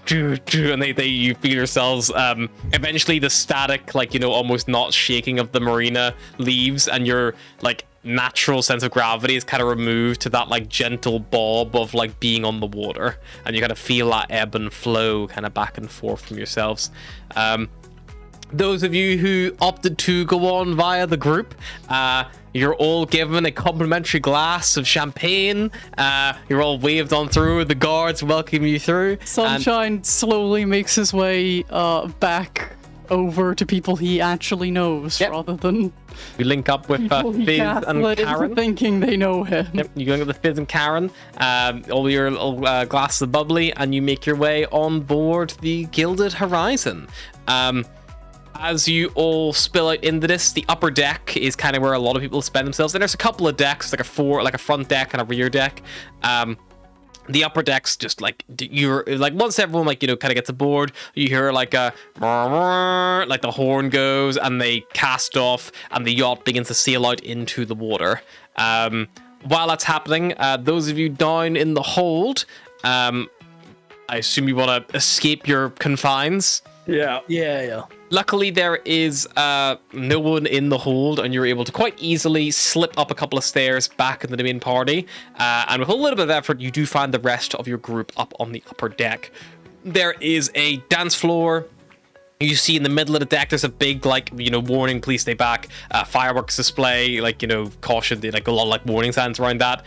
and you feel yourselves. Eventually, the static, like, almost not shaking of the marina leaves, and your, like, natural sense of gravity is kind of removed to that, like, gentle bob of, like, being on the water, and you kind of feel that ebb and flow kind of back and forth from yourselves. Those of you who opted to go on via the group, you're all given a complimentary glass of champagne. You're all waved on through. The guards welcome you through. Sunshine slowly makes his way back over to people he actually knows, rather than you link up with Fizz and Karen. Thinking they know him. Yep, you go with Fizz and Karen. All your little glasses of bubbly, and you make your way on board the Gilded Horizon. As you all spill out into this, the upper deck is kind of where a lot of people spend themselves. And there's a couple of decks, like a front deck and a rear deck. The upper deck's just like, you're like, once everyone, like, kind of gets aboard, you hear like a like the horn goes, and they cast off, and the yacht begins to sail out into the water. While that's happening, those of you down in the hold, I assume you want to escape your confines. Yeah. Luckily, there is no one in the hold, and you're able to quite easily slip up a couple of stairs back into the main party. And with a little bit of effort, you do find the rest of your group up on the upper deck. There is a dance floor. You see in the middle of the deck, there's a big, like, warning, please stay back, fireworks display, like, caution, like, a lot of, like, warning signs around that.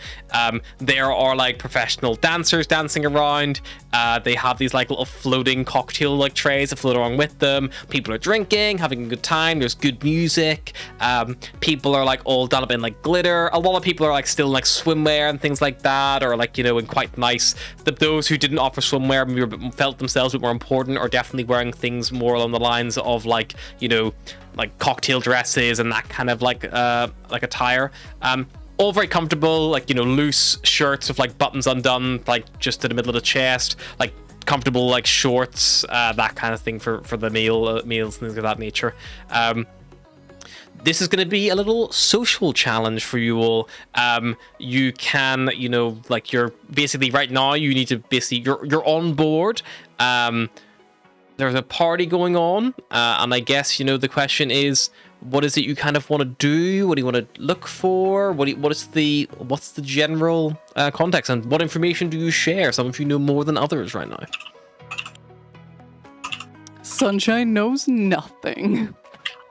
There are, like, professional dancers dancing around. They have these, like, little floating cocktail, like, trays that float along with them. People are drinking, having a good time. There's good music. People are, like, all done up in, like, glitter. A lot of people are, like, still in, like, swimwear and things like that, or, like, in quite nice. Those who didn't offer swimwear, maybe felt themselves a bit more important, are definitely wearing things more along the lines of, like, like cocktail dresses and that kind of, like attire. All very comfortable, like, loose shirts with, like, buttons undone, like, just to the middle of the chest, like, comfortable, like, shorts, that kind of thing for the meals and things of that nature. This is going to be a little social challenge for you all. You can, like, you're basically right now, you need to basically, you're on board. There's a party going on, and I guess, the question is, what is it you kind of want to do? What do you want to look for? What's the general context, and what information do you share? Some of you know more than others right now. Sunshine knows nothing.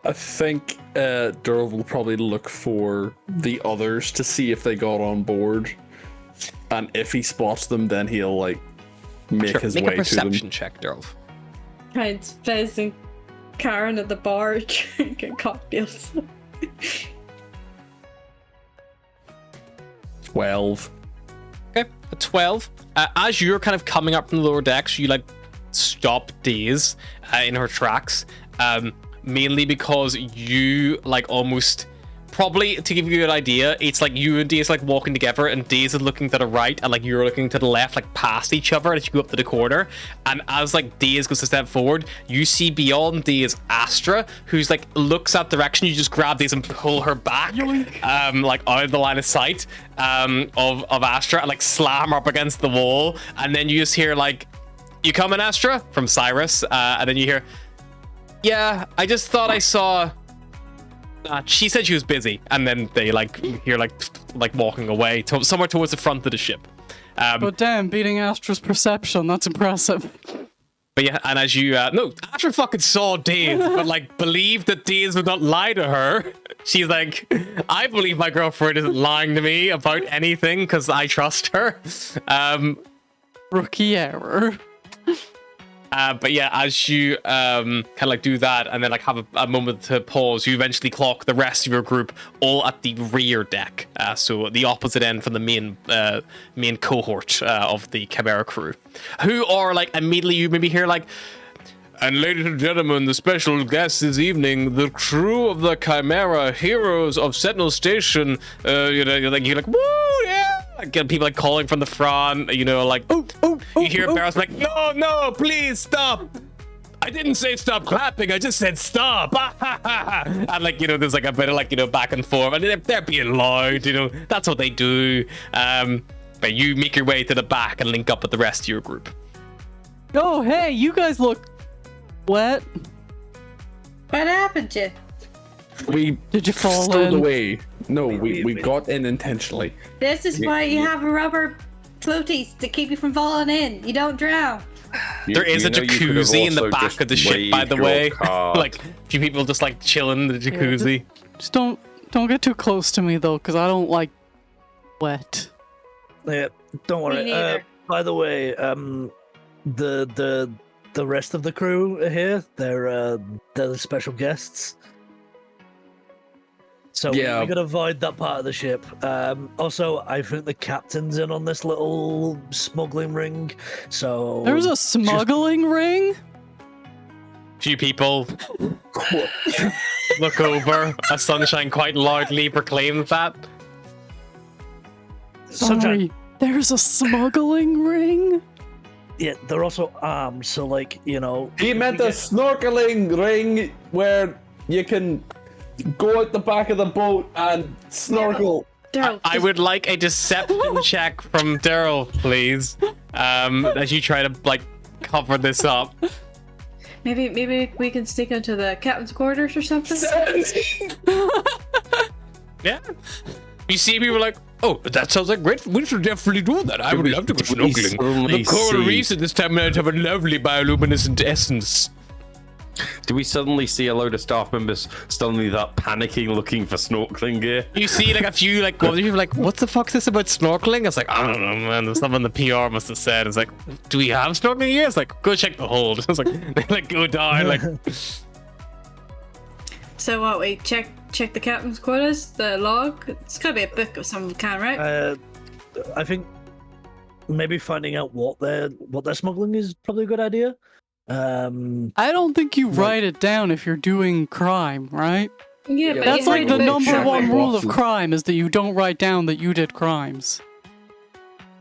I think Durl will probably look for the others to see if they got on board, and if he spots them, then he'll, like, make his way to them. Make a perception check, Durl. Kind Fizz and Karen at the bar drinking cocktails. 12. Okay, a 12. As you're kind of coming up from the lower decks, you, like, stop Daze in her tracks. mainly because you like almost. Probably to give you an idea, it's like you and Daze like walking together, and Daze is looking to the right, and like you're looking to the left, like past each other as you go up to the corner. And as like Daze goes a step forward, you see beyond Daze Astra, who's like looks that direction. You just grab Daze and pull her back, like out of the line of sight of Astra, and like slam her up against the wall. And then you just hear like, "You coming, Astra?" from Cyrus, and then you hear, "Yeah, I just thought I saw." She said she was busy, and then they like hear like walking away somewhere towards the front of the ship. But damn, beating Astra's perception, that's impressive. But yeah, and as you no, Astra fucking saw Daze, but like believed that Daze would not lie to her. She's like, I believe my girlfriend isn't lying to me about anything because I trust her. Rookie error. But yeah, as you kind of like do that and then like have a moment to pause, you eventually clock the rest of your group all at the rear deck, so the opposite end from the main cohort of the Chimera crew, who are like immediately you maybe hear like, "And ladies and gentlemen, the special guest this evening, the crew of the Chimera, heroes of Sentinel Station." You're like, "Woo, yeah!" Get people like calling from the front. Like, "Oh, you hear Barrow's like, no, please stop. I didn't say stop clapping. I just said stop." And like, there's like a bit of like, back and forth, and they're being loud. That's what they do. But you make your way to the back and link up with the rest of your group. Oh, hey, you guys look wet. What happened to you? Did you fall stowed in? away. No, we got in intentionally. This is why you have rubber floaties to keep you from falling in. You don't drown. There is a jacuzzi in the back of the ship, by the way. Like, a few people just like chilling in the jacuzzi. Just don't get too close to me though, because I don't like wet. Yeah, don't Me worry. neither. By the way, the rest of the crew are here. They're the special guests. So Yeah. we gotta avoid that part of the ship. Also, I think the captain's in on this little smuggling ring. So There's a smuggling ring? Few people look over as Sunshine quite loudly proclaims that. Sunshine. Sorry, there's a smuggling ring? Yeah, they're also armed. So like He meant a snorkeling ring where you can go out the back of the boat and snorkel. Daryl, I would like a deception check from Daryl, please, as you try to like cover this up. maybe we can sneak into the captain's quarters or something. Yeah. You see people like, "Oh, that sounds like great. We should definitely do that. I would love to go snorkeling. The coral reefs at this time of night have a lovely bioluminescent essence." Do we suddenly see a load of staff members suddenly that panicking looking for snorkeling gear? You see like a few like people like, "What the fuck's this about snorkeling?" It's like, I don't know, man. There's something the PR must have said. It's like, "Do we have snorkeling gear?" It's like, "Go check the hold." It's like they like go down like. So what? We check the captain's quarters, the log. It's gotta be a book of some kind, right? I think maybe finding out what they're smuggling is probably a good idea. I don't think you write it down if you're doing crime, right? Yeah, but That's you like hide the a book. number one rule of boxes. crime is that you don't write down that you did crimes.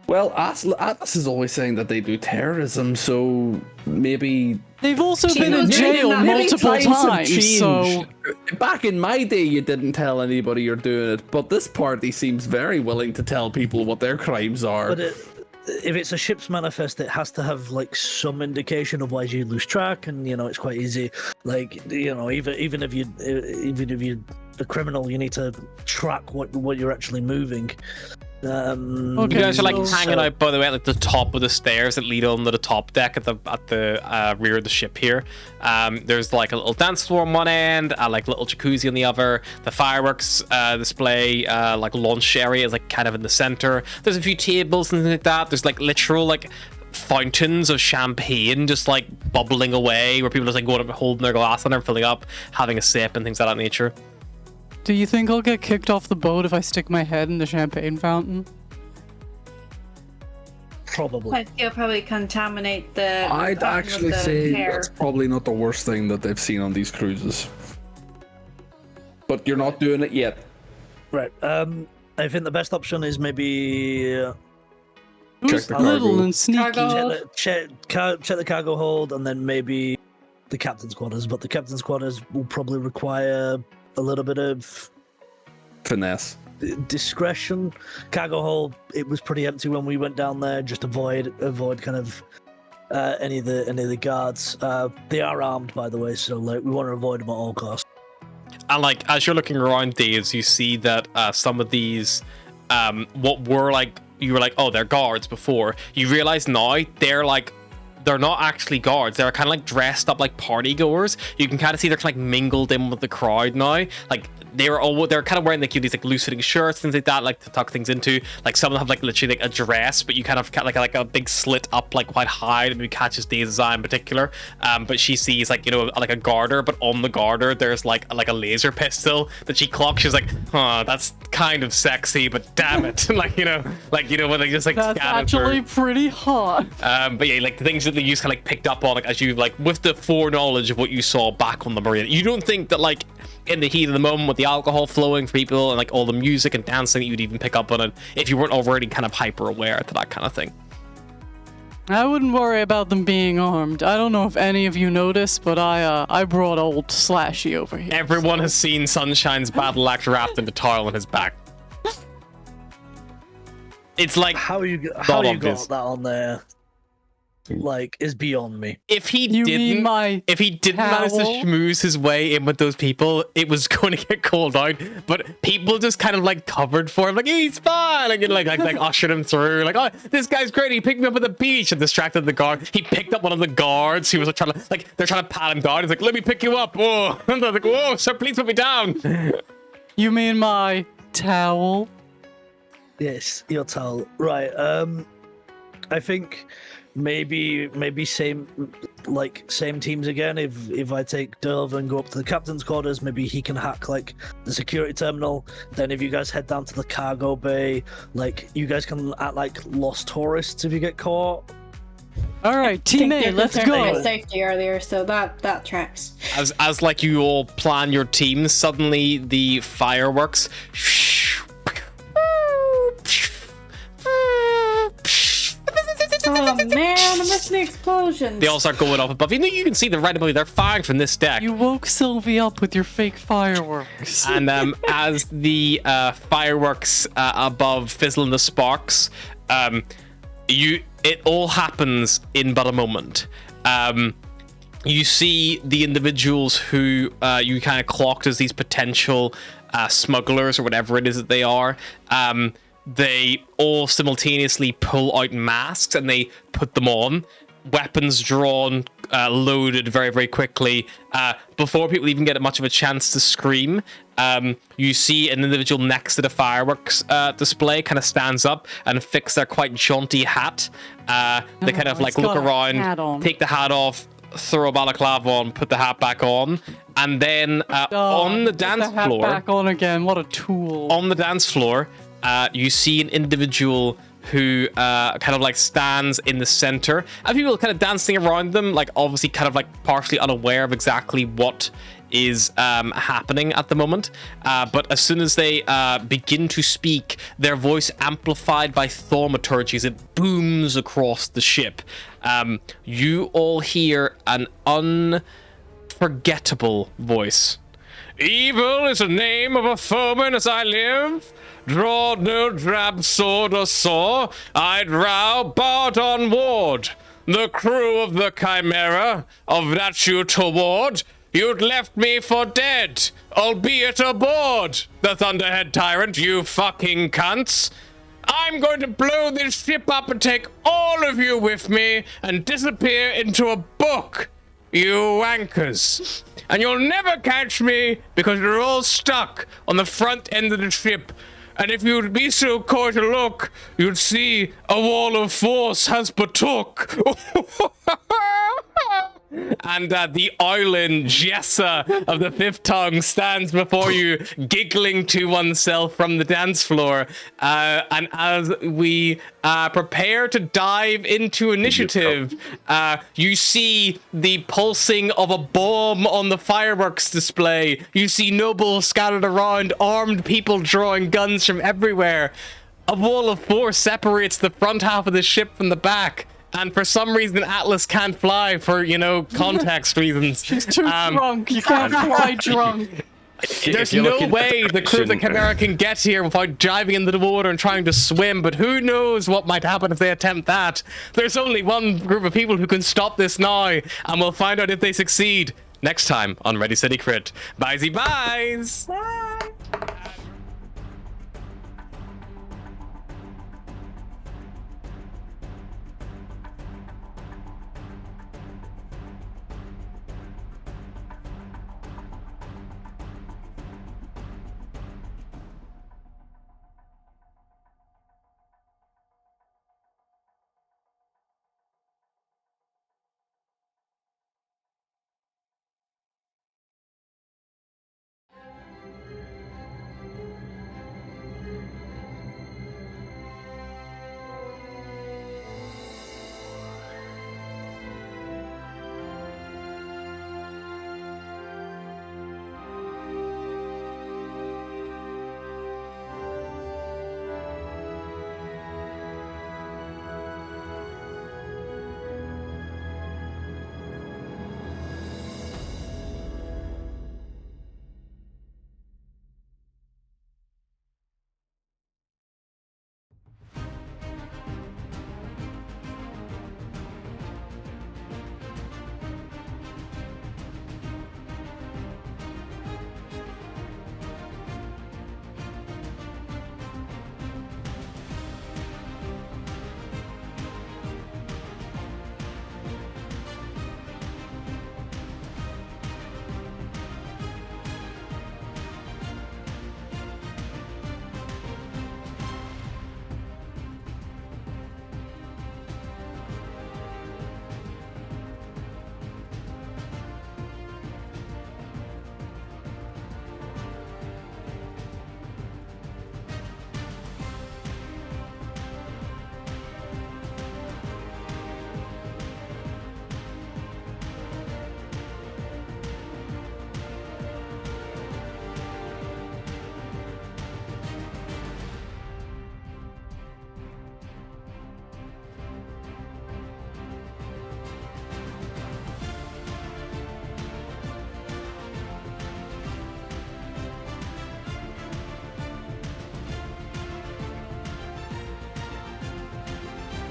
Well, Atlas is always saying that they do terrorism, so maybe They've also She been in was jail doing that. Maybe multiple times have times, so... changed. Back in my day, you didn't tell anybody you're doing it, but this party seems very willing to tell people what their crimes are. But if it's a ship's manifest, it has to have like some indication, otherwise you lose track, and it's quite easy. Like even if you're a criminal, you need to track what you're actually moving. Okay, You guys are like so- hanging out, by the way, at like the top of the stairs that lead onto the top deck at the rear of the ship here. There's like a little dance floor on one end, like little jacuzzi on the other. The fireworks display, like launch area is like kind of in the center. There's a few tables and things like that. There's like literal like fountains of champagne just like bubbling away, where people just like going up and holding their glass and they're filling up, having a sip and things of that nature. Do you think I'll get kicked off the boat if I stick my head in the champagne fountain? Probably. I feel probably contaminate the. I'd bottom of actually the say hair. that's probably not the worst thing that they've seen on these cruises. But you're not doing it yet. Right. I think the best option is maybe Who's the little cargo. and sneaky? Cargo. check the cargo hold, and then maybe the captain's quarters. But the captain's quarters will probably require a little bit of Finesse. discretion. Cargo hold, it was pretty empty when we went down there. Just avoid kind of any of the guards. They are armed, by the way, so like we want to avoid them at all costs. And like as you're looking around these, you see that some of these, what were like, you were like, oh, they're guards before. You realize now they're not actually guards. They're kind of like dressed up like party goers. You can kind of see they're kind of like mingled in with the crowd now. Like they're kind of wearing like these like loose fitting shirts, things like that, like to tuck things into. Like some of them have like literally like a dress, but you kind of like a big slit up like quite high that maybe catches Daisy's eye in particular. But she sees like, you know, like a garter, but on the garter there's like a laser pistol that she clocks. She's like, oh, that's kind of sexy, but damn it. like you know when they just like That's scan it through. actually pretty hot. But yeah, like the things that you just kind of like picked up on, like as you like with the foreknowledge of what you saw back on the marina, you don't think that like in the heat of the moment with the alcohol flowing for people and like all the music and dancing that you'd even pick up on it if you weren't already kind of hyper aware to that kind of thing. I wouldn't worry about them being armed. I don't know if any of you noticed, but I brought old Slashy over here. Everyone has seen Sunshine's battle axe wrapped in the towel on his back. It's like How you obvious. got that on there? Like, is beyond me. if he You mean didn't my manage to towel? schmooze his way in with those people, it was going to get called out. But people just kind of like covered for him, like he's fine, like ushered him through, like, oh, this guy's great. He picked me up at the beach and distracted the guard. He picked up one of the guards who was like trying to they're trying to pat him down. He's like, let me pick you up. Whoa, and they're like, whoa, sir, please put me down. You mean my towel? Yes, your towel. Right. I think maybe same teams again. If I take Dove and go up to the captain's quarters, maybe he can hack like the security terminal. Then if you guys head down to the cargo bay, like you guys can act like lost tourists if you get caught. All right, Team A, let's go. Safety earlier, so that tracks. As like you all plan your teams, suddenly the fireworks Oh man, I'm missing explosions. they all start going off above. You can see them right above you. They're firing from this deck. You woke Sylvie up with your fake fireworks. And as the fireworks above fizzle in the sparks, it all happens in but a moment. You see the individuals who you kind of clocked as these potential smugglers or whatever it is that they are. They all simultaneously pull out masks and they put them on. Weapons drawn, loaded very, very quickly. Before people even get much of a chance to scream, you see an individual next to the fireworks display kind of stands up and fix their quite jaunty hat. They kind of like look around, take the hat off, throw a balaclava on, put the hat back on, and then on the dance Put the hat floor, back on again. What a tool. on the dance floor, you see an individual who kind of like stands in the center, and people kind of dancing around them, like obviously kind of like partially unaware of exactly what is happening at the moment. But as soon as they begin to speak, their voice amplified by thaumaturgy as it booms across the ship. You all hear an unforgettable voice. Evil is the name of a foeman as I live. Draw no drab sword or saw. I'd row barred on ward. The crew of the Chimera, of that you toward, you'd left me for dead, albeit aboard. The Thunderhead Tyrant, you fucking cunts. I'm going to blow this ship up and take all of you with me and disappear into a book, you wankers. And you'll never catch me because you're all stuck on the front end of the ship. And if you'd be so coy to look, you'd see a wall of force has partook. And the Oilin Jessa of the Fifth Tongue stands before you, giggling to oneself from the dance floor. And as we prepare to dive into initiative, you see the pulsing of a bomb on the fireworks display. You see nobles scattered around, armed people drawing guns from everywhere. A wall of force separates the front half of the ship from the back. And for some reason, Atlas can't fly for, context reasons. She's too drunk. You can't fly drunk. There's no way the crew of the Chimera can get here without diving into the water and trying to swim, but who knows what might happen if they attempt that. There's only one group of people who can stop this now, and we'll find out if they succeed next time on Ready Steady Crit. Bye-zy-byes! Bye.